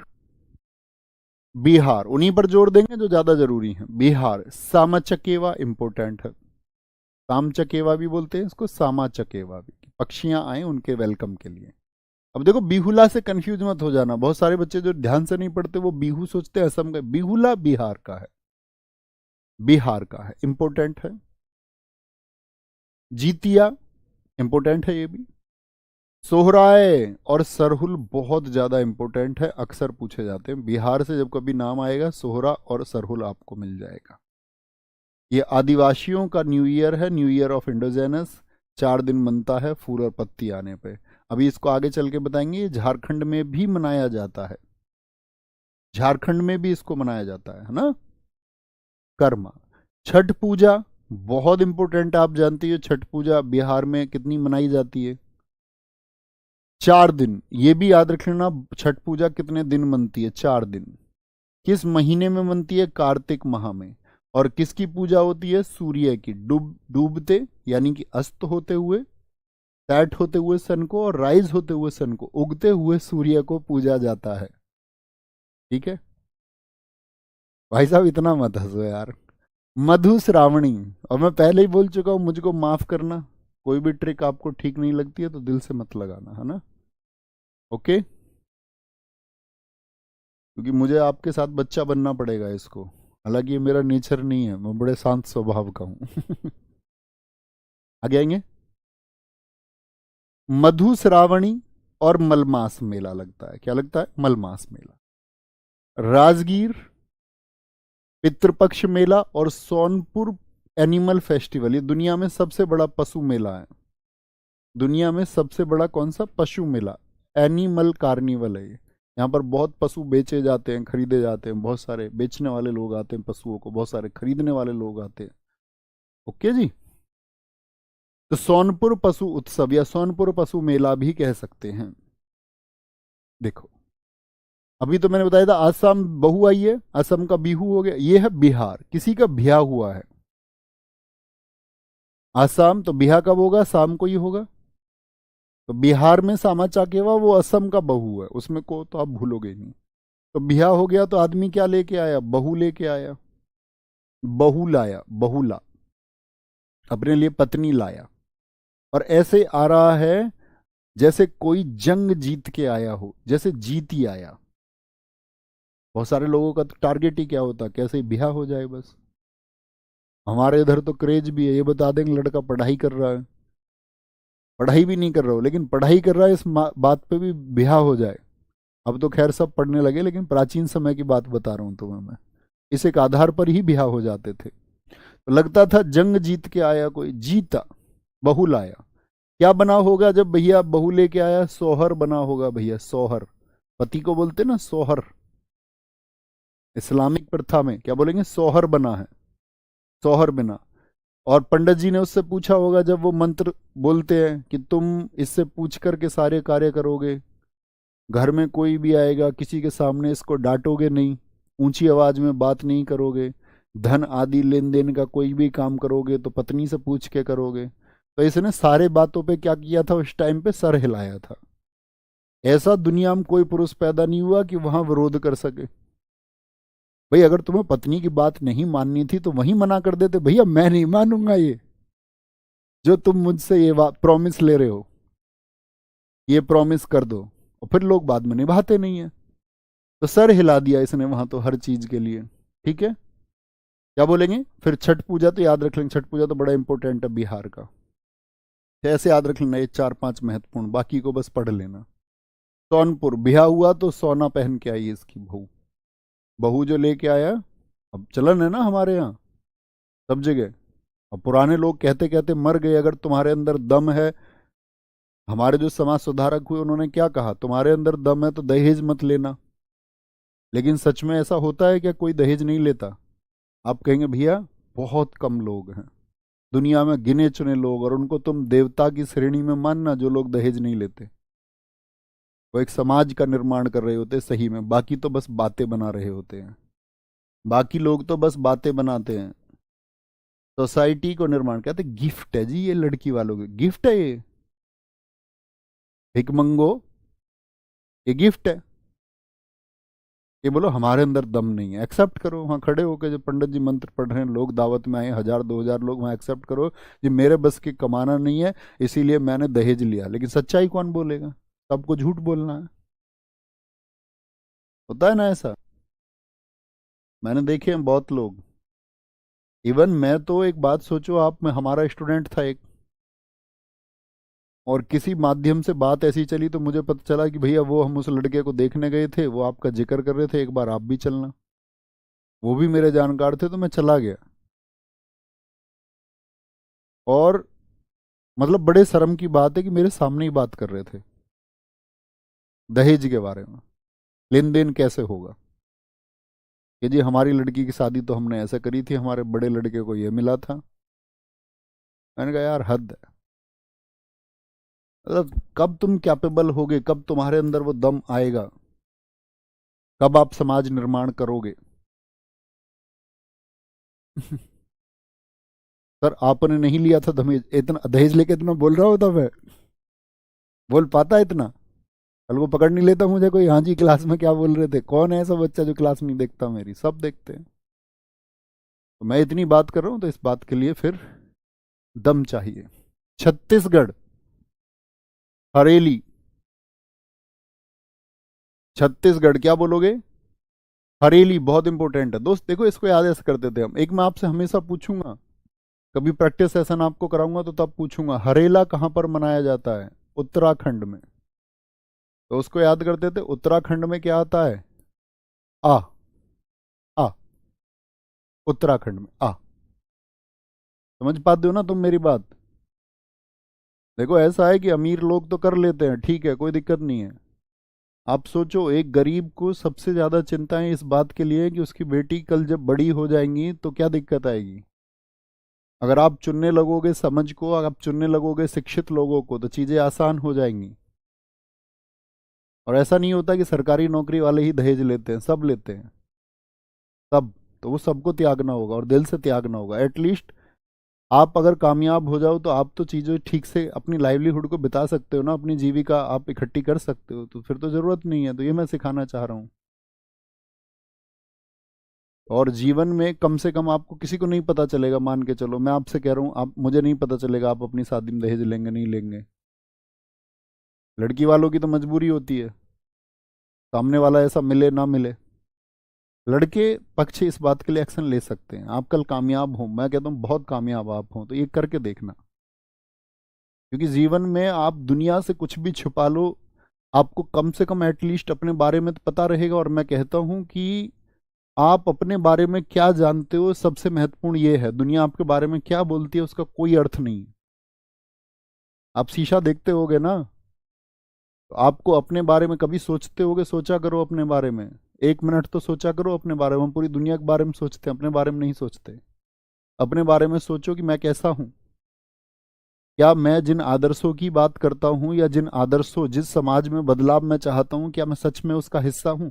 बिहार उन्हीं पर जोड़ देंगे जो ज्यादा जरूरी है। बिहार, सामा चकेवा इंपॉर्टेंट है। साम चकेवा भी बोलते हैं इसको, सामा चकेवा भी। पक्षियां आए उनके वेलकम के लिए। अब देखो बिहुला से कंफ्यूज मत हो जाना, बहुत सारे बच्चे जो ध्यान से नहीं पढ़ते वो बिहू सोचते हैं असम का, बिहुला बिहार का है, बिहार का है, इंपॉर्टेंट है। जीतिया इंपॉर्टेंट है ये भी। सोहराय और सरहुल बहुत ज्यादा इंपॉर्टेंट है, अक्सर पूछे जाते हैं, बिहार से जब कभी नाम आएगा सोहरा और सरहुल आपको मिल जाएगा। ये आदिवासियों का न्यू ईयर है, न्यू ईयर ऑफ इंडोजेनस, 4 दिन बनता है फूल और पत्ती आने पे। अभी इसको आगे चल के बताएंगे, ये झारखंड में भी मनाया जाता है, झारखंड में भी इसको मनाया जाता है ना। कर्मा। छठ पूजा बहुत इंपॉर्टेंट है, आप जानती हो छठ पूजा बिहार में कितनी मनाई जाती है, 4 दिन। ये भी याद रख लेना, छठ पूजा कितने दिन मनती है, 4 दिन। किस महीने में मनती है, कार्तिक माह में। और किसकी पूजा होती है, सूर्य की, डूबते यानी कि अस्त होते हुए, सेट होते हुए सन को, और राइज होते हुए सन को, उगते हुए सूर्य को पूजा जाता है। ठीक है भाई साहब, इतना मत हंसो यार। मधु श्रावणी, और मैं पहले ही बोल चुका हूं, मुझको माफ करना, कोई भी ट्रिक आपको ठीक नहीं लगती है तो दिल से मत लगाना, है ना। ओके, क्योंकि मुझे आपके साथ बच्चा बनना पड़ेगा इसको, हालांकि ये मेरा नेचर नहीं है, मैं बड़े शांत स्वभाव का हूं। आगे आएंगे। मधु श्रावणी और मलमास मेला लगता है, क्या लगता है, मलमास मेला। राजगीर पितृपक्ष मेला और सोनपुर एनिमल फेस्टिवल, ये दुनिया में सबसे बड़ा पशु मेला है, दुनिया में सबसे बड़ा कौन सा पशु मेला, एनिमल कार्निवल है ये। यहाँ पर बहुत पशु बेचे जाते हैं, खरीदे जाते हैं, बहुत सारे बेचने वाले लोग आते हैं पशुओं को, बहुत सारे खरीदने वाले लोग आते हैं। ओके जी। तो सोनपुर पशु उत्सव या सोनपुर पशु मेला भी कह सकते हैं। देखो अभी तो मैंने बताया था आसाम बहू आई है, असम का बिहू हो गया, ये है बिहार, किसी का ब्याह हुआ है। आसाम तो ब्याह कब होगा, शाम को ही होगा। तो बिहार में सामा चाकेवा वो असम का बहू है, उसमें को तो आप भूलोगे ही नहीं। तो ब्याह हो गया तो आदमी क्या लेके आया, बहू लेके आया, बहू लाया, बहुला, अपने लिए पत्नी लाया। और ऐसे आ रहा है जैसे कोई जंग जीत के आया हो, जैसे जीत ही आया। बहुत सारे लोगों का तो टारगेट ही क्या होता, कैसे ब्याह हो जाए बस। हमारे इधर तो क्रेज भी है, ये बता देंगे लड़का पढ़ाई कर रहा है, पढ़ाई भी नहीं कर रहा हो लेकिन पढ़ाई कर रहा है, इस बात पे भी ब्याह हो जाए। अब तो खैर सब पढ़ने लगे, लेकिन प्राचीन समय की बात बता रहा हूं तुम्हें मैं, इस एक आधार पर ही ब्याह हो जाते थे। तो लगता था जंग जीत के आया कोई, जीता, बहू लाया। क्या बना होगा जब भैया बहू लेके आया, सोहर बना होगा भैया, सोहर। पति को बोलते ना सोहर, इस्लामिक प्रथा में क्या बोलेंगे, सोहर बना है, सोहर बना। और पंडित जी ने उससे पूछा होगा, जब वो मंत्र बोलते हैं कि तुम इससे पूछ करके सारे कार्य करोगे, घर में कोई भी आएगा किसी के सामने इसको डांटोगे नहीं, ऊंची आवाज में बात नहीं करोगे, धन आदि लेन देन का कोई भी काम करोगे तो पत्नी से पूछ के करोगे। तो इसने सारे बातों पे क्या किया था, उस टाइम पे सर हिलाया था। ऐसा दुनिया में कोई पुरुष पैदा नहीं हुआ कि वहां विरोध कर सके। भाई अगर तुम्हें पत्नी की बात नहीं माननी थी तो वहीं मना कर देते, भैया मैं नहीं मानूंगा ये, जो तुम मुझसे ये प्रॉमिस ले रहे हो, ये प्रॉमिस कर दो। और फिर लोग बाद में निभाते नहीं है। तो सर हिला दिया इसने वहां तो हर चीज के लिए। ठीक है, क्या बोलेंगे फिर, छठ पूजा तो याद रख लेंगे, छठ पूजा तो बड़ा इंपॉर्टेंट है बिहार का। तो ऐसे याद रख लेना ये 4-5 महत्वपूर्ण, बाकी को बस पढ़ लेना। सोनपुर ब्याह हुआ तो सोना पहन के आई इसकी बहू, बहू जो लेके आया। अब चलन है ना हमारे यहाँ सब जगह। अब पुराने लोग कहते कहते मर गए, अगर तुम्हारे अंदर दम है, हमारे जो समाज सुधारक हुए उन्होंने क्या कहा, तुम्हारे अंदर दम है तो दहेज मत लेना। लेकिन सच में ऐसा होता है क्या, कोई दहेज नहीं लेता। आप कहेंगे भैया बहुत कम लोग हैं दुनिया में, गिने चुने लोग, और उनको तुम देवता की श्रेणी में मानना जो लोग दहेज नहीं लेते। वो एक समाज का निर्माण कर रहे होते सही में, बाकी तो बस बातें बना रहे होते हैं, बाकी लोग तो बस बातें बनाते हैं। सोसाइटी को निर्माण कहते, गिफ्ट है जी ये लड़की वालों के, गिफ्ट है ये, भिक मंगो, ये गिफ्ट है। ये बोलो हमारे अंदर दम नहीं है, एक्सेप्ट करो। वहाँ खड़े होकर जो पंडित जी मंत्र पढ़ रहे हैं, लोग दावत में आए 1000 2000 लोग, वहाँ एक्सेप्ट करो कि मेरे बस की कमाना नहीं है इसीलिए मैंने दहेज लिया। लेकिन सच्चाई कौन बोलेगा? सबको झूठ बोलना है। होता है ना ऐसा? मैंने देखे हैं बहुत लोग। इवन मैं तो एक बात सोचो, आप में हमारा स्टूडेंट था एक, और किसी माध्यम से बात ऐसी चली तो मुझे पता चला कि भैया वो हम उस लड़के को देखने गए थे, वो आपका जिक्र कर रहे थे, एक बार आप भी चलना। वो भी मेरे जानकार थे तो मैं चला गया। और मतलब बड़े शर्म की बात है कि मेरे सामने ही बात कर रहे थे दहेज के बारे में, लेन देन कैसे होगा। कि जी हमारी लड़की की शादी तो हमने ऐसे करी थी, हमारे बड़े लड़के को ये मिला था। मैंने कहा यार हद है। मतलब कब तुम कैपेबल होगे, कब तुम्हारे अंदर वो दम आएगा, कब आप समाज निर्माण करोगे? सर आपने नहीं लिया था दहेज, इतना दहेज लेके इतना बोल रहा होता मैं? बोल पाता इतना? कल को पकड़ नहीं लेता मुझे कोई, हाँ जी क्लास में क्या बोल रहे थे? कौन है ऐसा बच्चा जो क्लास नहीं देखता मेरी? सब देखते हैं। तो मैं इतनी बात कर रहा हूँ तो इस बात के लिए फिर दम चाहिए। छत्तीसगढ़, हरेली। छत्तीसगढ़ क्या बोलोगे? हरेली बहुत इंपॉर्टेंट है दोस्त। देखो इसको याद ऐसे करते थे हम। एक मैं आपसे हमेशा पूछूंगा, कभी प्रैक्टिस सेशन आपको कराऊंगा तो तब पूछूंगा, हरेला कहाँ पर मनाया जाता है? उत्तराखंड में। तो उसको याद करते थे, उत्तराखंड में क्या आता है? आ। आ। उत्तराखंड में आ। समझ पाते हो ना तुम मेरी बात? देखो ऐसा है कि अमीर लोग तो कर लेते हैं, ठीक है, कोई दिक्कत नहीं है। आप सोचो एक गरीब को सबसे ज्यादा चिंताएं इस बात के लिए कि उसकी बेटी कल जब बड़ी हो जाएंगी तो क्या दिक्कत आएगी। अगर आप चुनने लगोगे समझ को, अगर आप चुनने लगोगे शिक्षित लोगों को, तो चीजें आसान हो जाएंगी। और ऐसा नहीं होता कि सरकारी नौकरी वाले ही दहेज लेते हैं, सब लेते हैं सब। तो वो सबको त्यागना होगा और दिल से त्यागना होगा। एटलीस्ट आप अगर कामयाब हो जाओ तो आप तो चीज़ें ठीक से अपनी लाइवलीहुड को बिता सकते हो ना, अपनी जीविका आप इकट्ठी कर सकते हो, तो फिर तो ज़रूरत नहीं है। तो ये मैं सिखाना चाह रहा हूँ। और जीवन में कम से कम आपको किसी को नहीं पता चलेगा, मान के चलो मैं आपसे कह रहा हूँ, आप मुझे नहीं पता चलेगा आप अपनी शादी में दहेज लेंगे नहीं लेंगे। लड़की वालों की तो मजबूरी होती है, सामने वाला ऐसा मिले ना मिले। लड़के पक्ष इस बात के लिए एक्शन ले सकते हैं। आप कल कामयाब हो, मैं कहता हूँ बहुत कामयाब आप हो, तो ये करके देखना। क्योंकि जीवन में आप दुनिया से कुछ भी छुपा लो, आपको कम से कम एटलीस्ट अपने बारे में तो पता रहेगा। और मैं कहता हूं कि आप अपने बारे में क्या जानते हो सबसे महत्वपूर्ण ये है। दुनिया आपके बारे में क्या बोलती है उसका कोई अर्थ नहीं है। आप शीशा देखते होगे ना, तो आपको अपने बारे में कभी सोचते होगे? सोचा करो अपने बारे में, 1 मिनट तो सोचा करो अपने बारे में। हम पूरी दुनिया के बारे में सोचते हैं, अपने बारे में नहीं सोचते। अपने बारे में सोचो कि मैं कैसा हूं। क्या मैं जिन आदर्शों की बात करता हूं, या जिन आदर्शों, जिस समाज में बदलाव मैं चाहता हूं, क्या मैं सच में उसका हिस्सा हूं?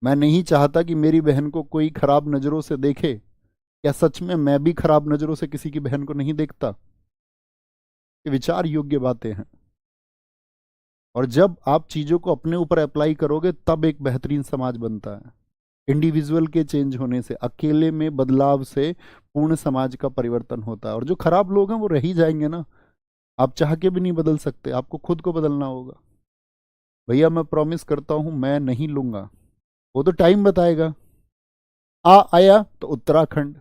मैं नहीं चाहता कि मेरी बहन को कोई खराब नजरों से देखे। क्या सच में मैं भी खराब नजरों से किसी की बहन को नहीं देखता? ये विचार योग्य बातें हैं। और जब आप चीजों को अपने ऊपर अप्लाई करोगे तब एक बेहतरीन समाज बनता है। इंडिविजुअल के चेंज होने से, अकेले में बदलाव से पूर्ण समाज का परिवर्तन होता है। और जो खराब लोग हैं वो रह ही जाएंगे ना। आप चाह के भी नहीं बदल सकते, आपको खुद को बदलना होगा। भैया मैं प्रॉमिस करता हूं मैं नहीं लूंगा, वो तो टाइम बताएगा। आ आया तो उत्तराखंड,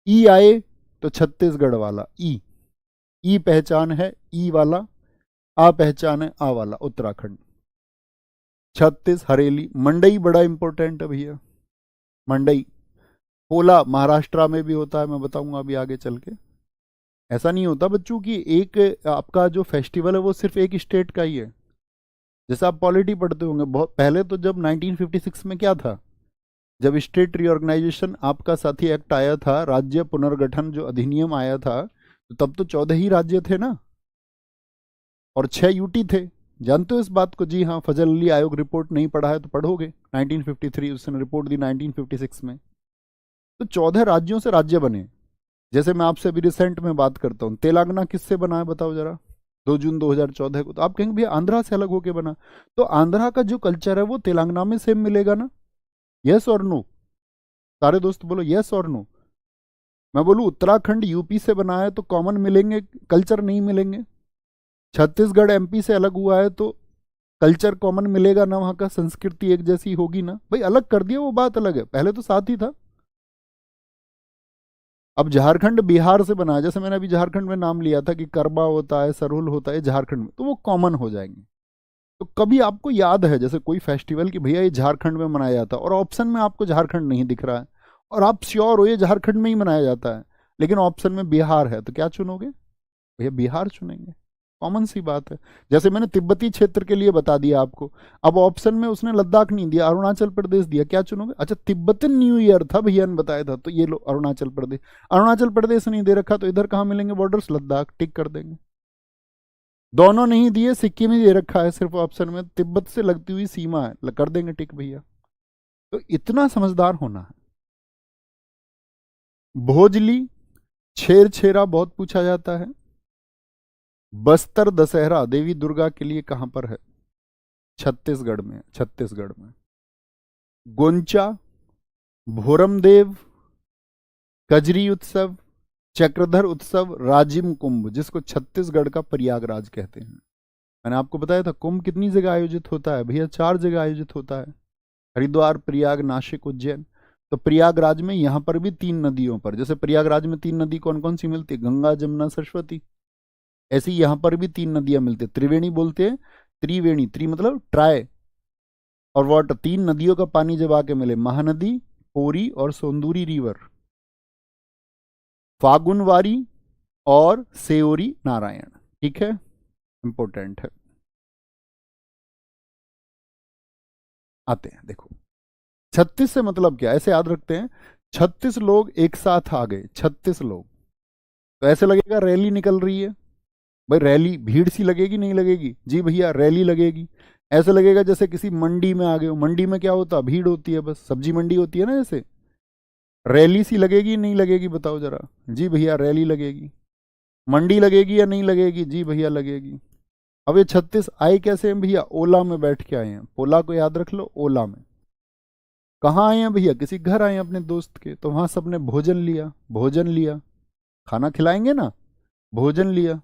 ई आए तो छत्तीसगढ़ वाला ई। ई पहचान है ई वाला, आ पहचान है आ वाला उत्तराखंड। छत्तीस हरेली। मंडई बड़ा इंपॉर्टेंट है भैया। मंडई, पोला महाराष्ट्र में भी होता है, मैं बताऊंगा अभी आगे चल के। ऐसा नहीं होता बच्चों की एक आपका जो फेस्टिवल है वो सिर्फ एक स्टेट का ही है। जैसे आप पॉलिटी पढ़ते होंगे, बहुत पहले तो जब 1956 में क्या था, जब स्टेट रीऑर्गेनाइजेशन आपका साथी एक्ट आया था, राज्य पुनर्गठन जो अधिनियम आया था, तो तब तो 14 ही राज्य थे ना, और 6 यूटी थे। जानते हो इस बात को? जी हाँ, फजल अली आयोग रिपोर्ट नहीं पढ़ा है तो पढ़ोगे। 1953 उसने रिपोर्ट दी 1956 में। तो 14 राज्यों से राज्य बने। जैसे मैं आपसे अभी रिसेंट में बात करता हूँ, तेलंगाना किससे बना है बताओ जरा? 2 जून 2014 को। तो आप कहेंगे भैया आंध्रा से अलग होके बना, तो आंध्रा का जो कल्चर है वो तेलंगाना में सेम मिलेगा ना? यस और नो? सारे दोस्त बोलो यस और नो। मैं बोलूँ उत्तराखंड यूपी से बना है तो कॉमन मिलेंगे, कल्चर नहीं मिलेंगे। छत्तीसगढ़ एमपी से अलग हुआ है तो कल्चर कॉमन मिलेगा ना, वहां का संस्कृति एक जैसी होगी ना? भाई अलग कर दिया वो बात अलग है, पहले तो साथ ही था। अब झारखंड बिहार से बना है, जैसे मैंने अभी झारखंड में नाम लिया था कि करबा होता है, सरुल होता है झारखंड में, तो वो कॉमन हो जाएंगे। तो कभी आपको याद है जैसे कोई फेस्टिवल कि भैया ये झारखंड में मनाया जाता है, और ऑप्शन में आपको झारखंड नहीं दिख रहा है, और आप श्योर हो ये झारखंड में ही मनाया जाता है, लेकिन ऑप्शन में बिहार है, तो क्या चुनोगे? भैया बिहार चुनेंगे। कॉमन सी बात है। जैसे मैंने तिब्बती क्षेत्र के लिए बता दिया आपको, अब ऑप्शन में उसने लद्दाख नहीं दिया, अरुणाचल प्रदेश दिया, क्या चुनोगे? अच्छा तिब्बतन न्यू ईयर था भैया ने बताया था, तो ये लो अरुणाचल प्रदेश। अरुणाचल प्रदेश नहीं दे रखा तो इधर कहाँ मिलेंगे बॉर्डर्स? लद्दाख, टिक कर देंगे। दोनों नहीं दिए, सिक्किम ही दे रखा है सिर्फ ऑप्शन में, तिब्बत से लगती हुई सीमा है, कर देंगे टिक भैया। तो इतना समझदार होना है। भोजली, छेरछेरा बहुत पूछा जाता है। बस्तर दशहरा देवी दुर्गा के लिए कहां पर है? छत्तीसगढ़ में, छत्तीसगढ़ में। गोंचा, भोरमदेव, कजरी उत्सव, चक्रधर उत्सव, राजिम कुंभ, जिसको छत्तीसगढ़ का प्रयागराज कहते हैं। मैंने आपको बताया था कुंभ कितनी जगह आयोजित होता है भैया? 4 जगह आयोजित होता है, हरिद्वार, प्रयाग, नासिक, उज्जैन। तो प्रयागराज में यहां पर भी 3 नदियों पर, जैसे प्रयागराज में 3 नदी कौन कौन सी मिलती है? गंगा, जमुना, सरस्वती। ऐसे ही यहां पर भी 3 नदियां मिलती है, त्रिवेणी बोलते हैं, त्रिवेणी, त्रि मतलब ट्राई, और वाटर, 3 नदियों का पानी जब आके मिले, महानदी, कोरी और सोंदूरी रिवर, फागुनवारी और सेओरी नारायण। ठीक है, इंपॉर्टेंट है। आते हैं, देखो 36 से मतलब क्या, ऐसे याद रखते हैं, 36 लोग एक साथ आ गए, 36 लोग, तो ऐसे लगेगा रैली निकल रही है। भाई रैली भीड़ सी लगेगी नहीं लगेगी? जी भैया रैली लगेगी। ऐसे लगेगा जैसे किसी मंडी में आ गए हो, मंडी में क्या होता है? भीड़ होती है, बस सब्जी मंडी होती है ना, जैसे रैली सी लगेगी नहीं लगेगी? बताओ जरा। जी भैया रैली लगेगी। मंडी लगेगी या नहीं लगेगी? जी भैया लगेगी। अब ये 36 आए कैसे हैं भैया? ओला में बैठ के आए हैं, पोला को याद रख लो, ओला में। कहाँ आए हैं भैया? किसी घर आए हैं अपने दोस्त के, तो वहां सबने भोजन लिया, भोजन लिया, खाना खिलाएंगे ना, भोजन लिया।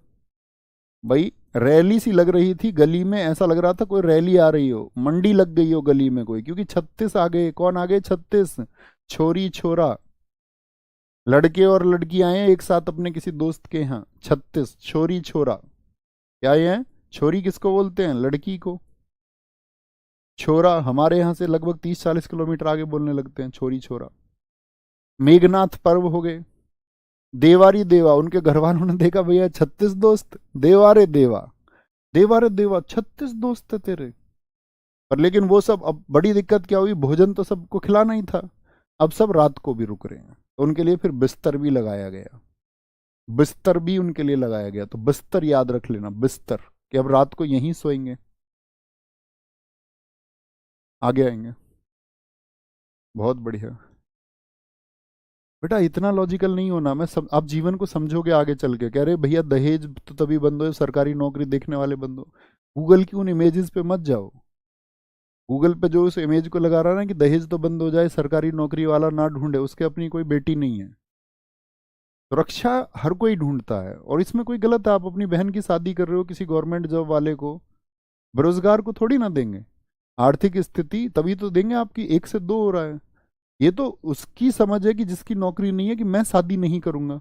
भाई रैली सी लग रही थी गली में, ऐसा लग रहा था कोई रैली आ रही हो, मंडी लग गई हो गली में कोई, क्योंकि 36 आ गए। कौन आ गए? 36 छोरी छोरा, लड़के और लड़की आए हैं एक साथ अपने किसी दोस्त के यहाँ। 36 छोरी छोरा, क्या ये है? छोरी किसको बोलते हैं? लड़की को। छोरा हमारे यहाँ से लगभग 30-40 किलोमीटर आगे बोलने लगते हैं छोरी छोरा। मेघनाथ पर्व हो गए। देवारी देवा, उनके घर वालों ने देखा भैया 36 दोस्त, देवारे देवा, देवारे देवा 36 दोस्त थे तेरे। पर लेकिन वो सब, अब बड़ी दिक्कत क्या हुई, भोजन तो सबको खिलाना ही था, अब सब रात को भी रुक रहे हैं, तो उनके लिए फिर बिस्तर भी लगाया गया, बिस्तर भी उनके लिए लगाया गया। तो बिस्तर याद रख लेना, बिस्तर, कि अब रात को यहीं सोएंगे। आगे आएंगे, बहुत बढ़िया बेटा, इतना लॉजिकल नहीं होना। मैं सब, आप जीवन को समझोगे आगे चल के। कह रहे भैया दहेज तो तभी बंद हो सरकारी नौकरी देखने वाले बंद हो। गूगल की उन इमेजेस पे मत जाओ, गूगल पे जो उस इमेज को लगा रहा है ना कि दहेज तो बंद हो जाए, सरकारी नौकरी वाला ना ढूंढे, उसके अपनी कोई बेटी नहीं है। सुरक्षा हर कोई ढूंढता है, और इसमें कोई गलत है। आप अपनी बहन की शादी कर रहे हो किसी गवर्नमेंट जॉब वाले को, बेरोजगार को थोड़ी ना देंगे। आर्थिक स्थिति तभी तो देंगे आपकी, 1 से 2 हो रहा है। ये तो उसकी समझ है कि जिसकी नौकरी नहीं है, कि मैं शादी नहीं करूंगा,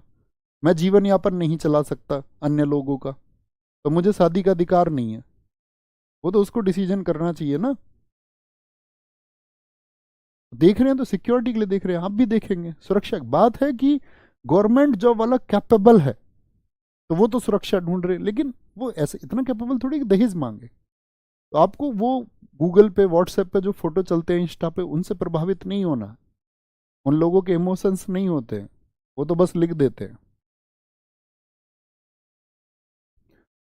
मैं जीवन यापन नहीं चला सकता अन्य लोगों का, तो मुझे शादी का अधिकार नहीं है। वो तो उसको डिसीजन करना चाहिए ना। देख रहे हैं तो सिक्योरिटी के लिए देख रहे हैं, आप भी देखेंगे सुरक्षा। बात है कि गवर्नमेंट जॉब वाला कैपेबल है तो वो तो सुरक्षा ढूंढ रहे, लेकिन वो ऐसे इतना कैपेबल थोड़ी कि दहेज मांगे। तो आपको वो गूगल पे, व्हाट्सएप पे जो फोटो चलते हैं, इंस्टा पे, उनसे प्रभावित नहीं होना। उन लोगों के इमोशंस नहीं होते हैं, वो तो बस लिख देते हैं।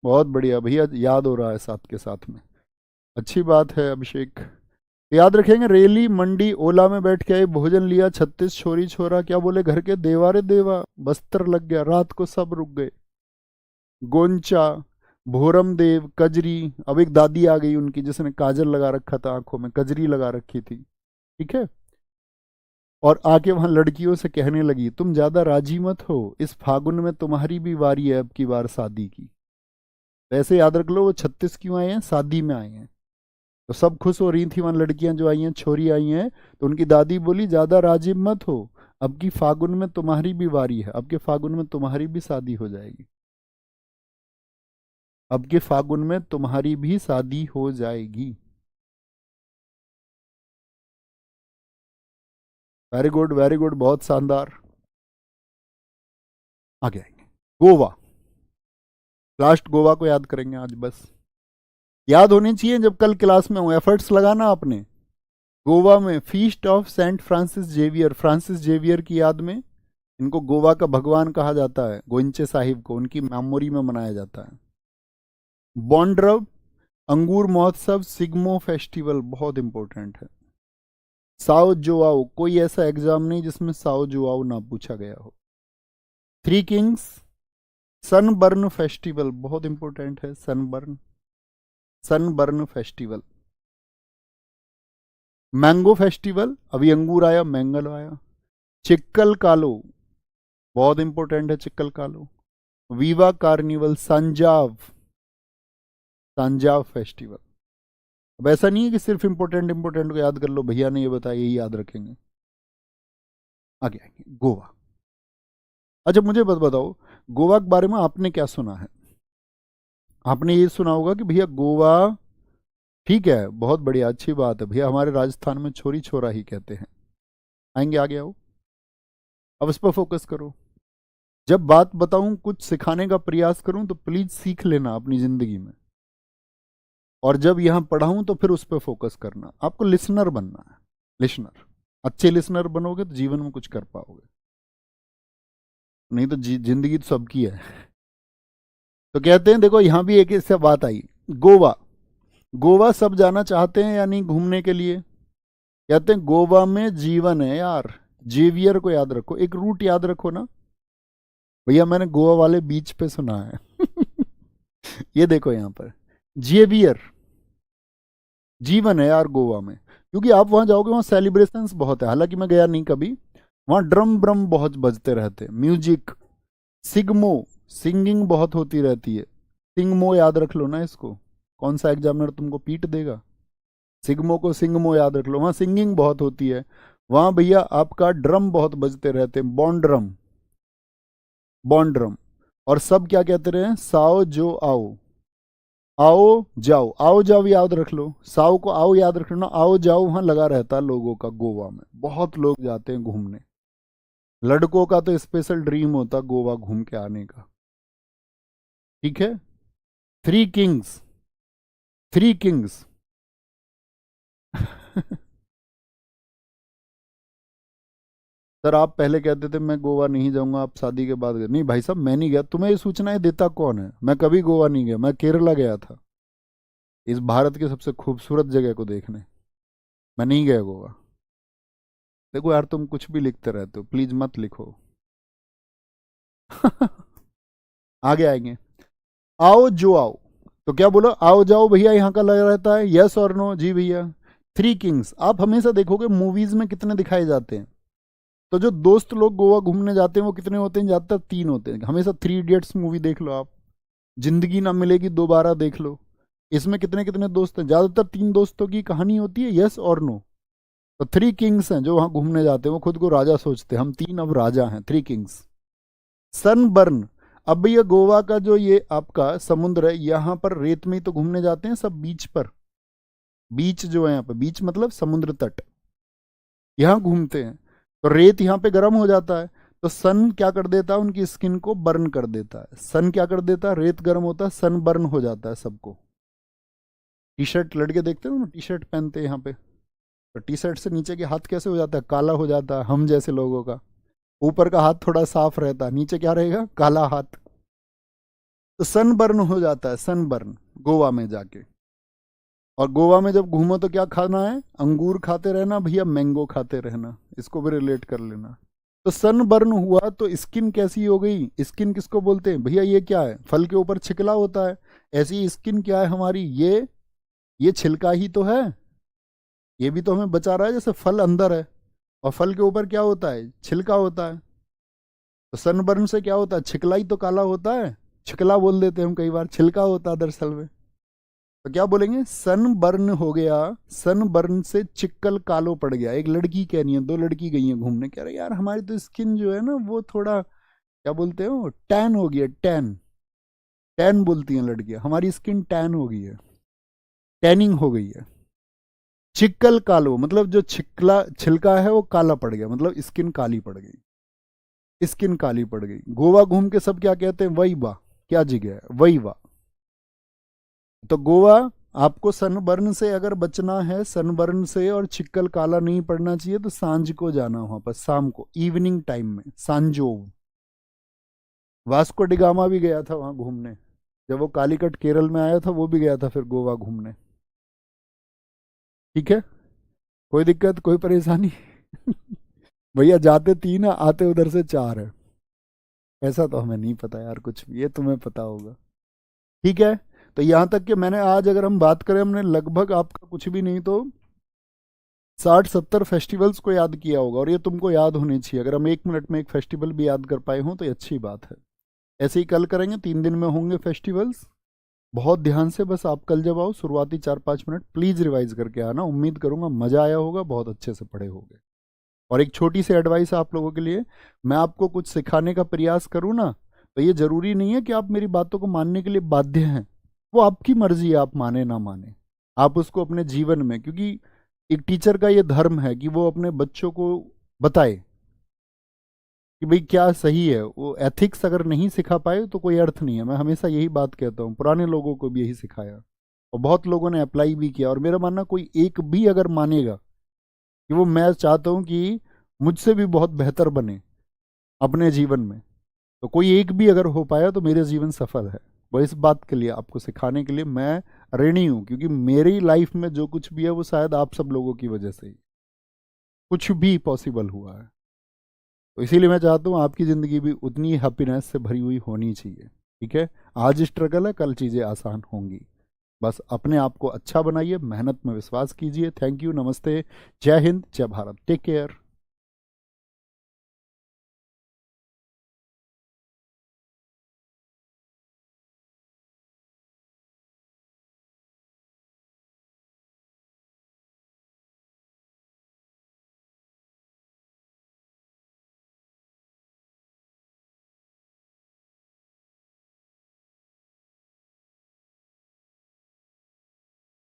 बहुत बढ़िया भैया, याद हो रहा है साथ के साथ में, अच्छी बात है अभिषेक। याद रखेंगे, रेली, मंडी, ओला में बैठ के आए, भोजन लिया, 36 छोरी छोरा, क्या बोले घर के? देवारे देवा, बस्तर लग गया, रात को सब रुक गए। गोंचा, भोरम देव, कजरी। अब एक दादी आ गई उनकी जिसने काजल लगा रखा था आंखों में, कजरी लगा रखी थी, ठीक है। और आके वहां लड़कियों से कहने लगी, तुम ज्यादा राजी मत हो, इस फागुन में तुम्हारी भी वारी है अब की बार शादी की। वैसे याद रख लो वो 36 क्यों आए हैं, शादी में आए हैं। तो सब खुश हो रही थी वहां, लड़कियां जो आई हैं, छोरी आई हैं। तो उनकी दादी बोली, ज्यादा राजी मत हो, अब की फागुन में तुम्हारी भी वारी है, अब के फागुन में तुम्हारी भी शादी हो जाएगी, अब के फागुन में तुम्हारी भी शादी हो जाएगी। वेरी गुड, वेरी गुड, बहुत शानदार। आगे आएंगे, गोवा। लास्ट गोवा को याद करेंगे आज बस। याद होनी चाहिए जब कल क्लास में हो, एफर्ट्स लगाना आपने। गोवा में feast of Saint Francis Xavier, Francis Xavier की याद में इनको गोवा का भगवान कहा जाता है, गोइंचे साहिब को उनकी मेमोरी में मनाया जाता है। बॉन्ड्रव, अंगूर महोत्सव, सिग्मो फेस्टिवल बहुत इंपॉर्टेंट है। साओ जोआओ, कोई ऐसा एग्जाम नहीं जिसमें साओ जोआओ ना पूछा गया हो। थ्री किंग्स, सनबर्न फेस्टिवल बहुत इंपॉर्टेंट है, sunburn, sunburn festival. Mango festival, अभी अंगूर आया, मैंगल आया। चिक्कल कालो बहुत इंपॉर्टेंट है, Chikkal Kalo. Viva carnival, Sanjao, Sanjao festival. अब ऐसा नहीं है कि सिर्फ इंपॉर्टेंट इंपॉर्टेंट को याद कर लो, भैया ने ये बताया यही याद रखेंगे। आगे आएंगे, गोवा। अच्छा मुझे बताओ, गोवा के बारे में आपने क्या सुना है। आपने ये सुना होगा कि भैया गोवा, ठीक है, बहुत बढ़िया, अच्छी बात है भैया, हमारे राजस्थान में छोरी छोरा ही कहते हैं। आएंगे, आगे आओ, अब इस पर फोकस करो। जब बात बताऊं, कुछ सिखाने का प्रयास करूं, तो प्लीज सीख लेना अपनी जिंदगी में। और जब यहां पढ़ाऊं तो फिर उस पर फोकस करना, आपको लिसनर बनना है, लिसनर। अच्छे लिसनर बनोगे तो जीवन में कुछ कर पाओगे, नहीं तो जिंदगी तो सबकी है। तो कहते हैं, देखो यहां भी एक इससे बात आई, गोवा, गोवा सब जाना चाहते हैं या नहीं घूमने के लिए। कहते हैं गोवा में जीवन है यार। जेवियर को याद रखो, एक रूट याद रखो ना भैया, मैंने गोवा वाले बीच पे सुना है। ये देखो यहां पर जेवियर, जीवन है यार गोवा में। क्योंकि आप वहां जाओगे, वहां सेलिब्रेशंस बहुत है, हालांकि मैं गया नहीं कभी। वहां ड्रम ब्रम बहुत बजते रहते हैं, म्यूजिक। सिग्मो, सिंगिंग बहुत होती रहती है। सिंगमो याद रख लो ना इसको, कौन सा एग्जामिनर तुमको पीट देगा। सिग्मो को सिंगमो याद रख लो, वहां सिंगिंग बहुत होती है। वहां भैया आपका ड्रम बहुत बजते रहते हैं, बॉन्ड ड्रम, बॉन्ड ड्रम। और सब क्या कहते रहे, साओ जो आओ, आओ जाओ, आओ जाओ याद रख लो, साओ को आओ याद रख लो ना, आओ जाओ वहां लगा रहता है लोगों का। गोवा में बहुत लोग जाते हैं घूमने, लड़कों का तो स्पेशल ड्रीम होता गोवा घूम के आने का, ठीक है। Three Kings, three Kings. Sir आप पहले कहते थे मैं गोवा नहीं जाऊंगा, आप शादी के बाद गए। नहीं भाई साहब, मैं नहीं गया, तुम्हें ये सूचनाएं देता कौन है। मैं कभी गोवा नहीं गया, मैं केरला गया था, इस भारत की सबसे खूबसूरत जगह को देखने। मैं नहीं गया गोवा। देखो यार, तुम कुछ भी लिखते रहते हो, प्लीज मत लिखो। आगे आएंगे, आओ जो आओ, तो क्या बोलो, आओ जाओ भैया यहाँ का लगा रहता है, यस और नो, जी भैया। थ्री किंग्स, आप हमेशा देखोगे मूवीज में कितने दिखाए जाते हैं। तो जो दोस्त लोग गोवा घूमने जाते हैं वो कितने होते हैं, ज्यादातर तीन होते हैं। हमेशा थ्री इडियट्स मूवी देख लो आप, जिंदगी ना मिलेगी दोबारा देख लो, इसमें कितने कितने दोस्त हैं, ज्यादातर तीन दोस्तों की कहानी होती है, यस और नो। तो थ्री किंग्स हैं जो वहां घूमने जाते हैं, वो खुद को राजा सोचते हैं, हम तीन अब राजा हैं, थ्री किंग्स। सनबर्न, अब ये गोवा का जो ये आपका समुद्र है, यहाँ पर रेत में ही तो घूमने जाते हैं सब, बीच पर, बीच जो है यहाँ पे, बीच मतलब समुद्र तट, यहाँ घूमते हैं। तो रेत यहाँ पे गर्म हो जाता है, तो सन क्या कर देता है, उनकी स्किन को बर्न कर देता है। सन क्या कर देता है, रेत गर्म होता है, सन बर्न हो जाता है सबको। टी शर्ट लड़के देखते हो ना, टी शर्ट पहनते हैं यहाँ पे, तो टी शर्ट से नीचे के हाथ कैसे हो जाता है, काला हो जाता है, हम जैसे लोगों का। ऊपर का हाथ थोड़ा साफ रहता है, नीचे क्या रहेगा, काला हाथ। तो सनबर्न हो जाता है, सनबर्न गोवा में जाके। और गोवा में जब घूमो तो क्या खाना है, अंगूर खाते रहना भैया, मैंगो खाते रहना, इसको भी रिलेट कर लेना। तो सनबर्न हुआ तो स्किन कैसी हो गई, स्किन किसको बोलते हैं भैया, ये क्या है, फल के ऊपर छिकला होता है, ऐसी स्किन क्या है हमारी, ये छिलका ही तो है, ये भी तो हमें बचा रहा है। जैसे फल अंदर है और फल के ऊपर क्या होता है, छिलका होता है। तो सनबर्न से क्या होता है, छिकला ही तो काला होता है। छिकला बोल देते हैं हम कई बार, छिलका होता है दरअसल में। तो क्या बोलेंगे, सनबर्न हो गया, सनबर्न से चिक्कल कालो पड़ गया। एक लड़की कह रही है, दो लड़की गई हैं घूमने, कह रहे यार हमारी तो स्किन जो है ना वो थोड़ा, क्या बोलते हो, टैन हो गया, टैन। टैन बोलती हैं लड़कियां, हमारी स्किन टैन हो गई है, टैनिंग हो गई है। चिक्कल कालो मतलब जो छिकला छिलका है वो काला पड़ गया, मतलब स्किन काली पड़ गई, स्किन काली पड़ गई। गोवा घूम के सब क्या कहते हैं, वही वाह, क्या जगह है, वही वाह। तो गोवा, आपको सनबर्न से अगर बचना है, सनबर्न से और चिक्कल काला नहीं पड़ना चाहिए, तो सांझ को जाना वहां पर, शाम को, इवनिंग टाइम में, सांजोव। वास्को डिगामा भी गया था वहां घूमने, जब वो कालीकट केरल में आया था वो भी गया था फिर गोवा घूमने। ठीक है, कोई दिक्कत, कोई परेशानी? भैया जाते तीन है, आते उधर से चार है। ऐसा तो हमें नहीं पता यार कुछ भी, ये तुम्हें पता होगा। ठीक है, तो यहां तक कि मैंने आज, अगर हम बात करें, हमने लगभग आपका कुछ भी नहीं तो 60-70 फेस्टिवल्स को याद किया होगा, और ये तुमको याद होनी चाहिए। अगर हम 1 मिनट में एक फेस्टिवल भी याद कर पाए हों तो ये अच्छी बात है। ऐसे ही कल करेंगे, 3 दिन में होंगे फेस्टिवल्स। बहुत ध्यान से, बस आप कल जब आओ शुरुआती 4-5 मिनट प्लीज़ रिवाइज करके आना। उम्मीद करूंगा मज़ा आया होगा, बहुत अच्छे से पढ़े होंगे। और एक छोटी सी एडवाइस आप लोगों के लिए, मैं आपको कुछ सिखाने का प्रयास करूँ ना, तो ये जरूरी नहीं है कि आप मेरी बातों को मानने के लिए बाध्य हैं। वो आपकी मर्जी है, आप माने ना माने। आप उसको अपने जीवन में, क्योंकि एक टीचर का ये धर्म है कि वो अपने बच्चों को बताए कि भाई क्या सही है। वो एथिक्स अगर नहीं सिखा पाए तो कोई अर्थ नहीं है। मैं हमेशा यही बात कहता हूँ, पुराने लोगों को भी यही सिखाया और बहुत लोगों ने अप्लाई भी किया। और मेरा मानना, कोई एक भी अगर मानेगा कि वो, मैं चाहता हूँ कि मुझसे भी बहुत बेहतर बने अपने जीवन में, तो कोई एक भी अगर हो पाया तो मेरा जीवन सफल है। वो इस बात के लिए, आपको सिखाने के लिए मैं ऋणी हूँ, क्योंकि मेरी लाइफ में जो कुछ भी है वो शायद आप सब लोगों की वजह से ही कुछ भी पॉसिबल हुआ है। तो इसीलिए मैं चाहता हूँ आपकी ज़िंदगी भी उतनी हैप्पीनेस से भरी हुई होनी चाहिए। ठीक है, आज स्ट्रगल है, कल चीज़ें आसान होंगी। बस अपने आप को अच्छा बनाइए, मेहनत में विश्वास कीजिए। थैंक यू, नमस्ते, जय हिंद, जय भारत, टेक केयर।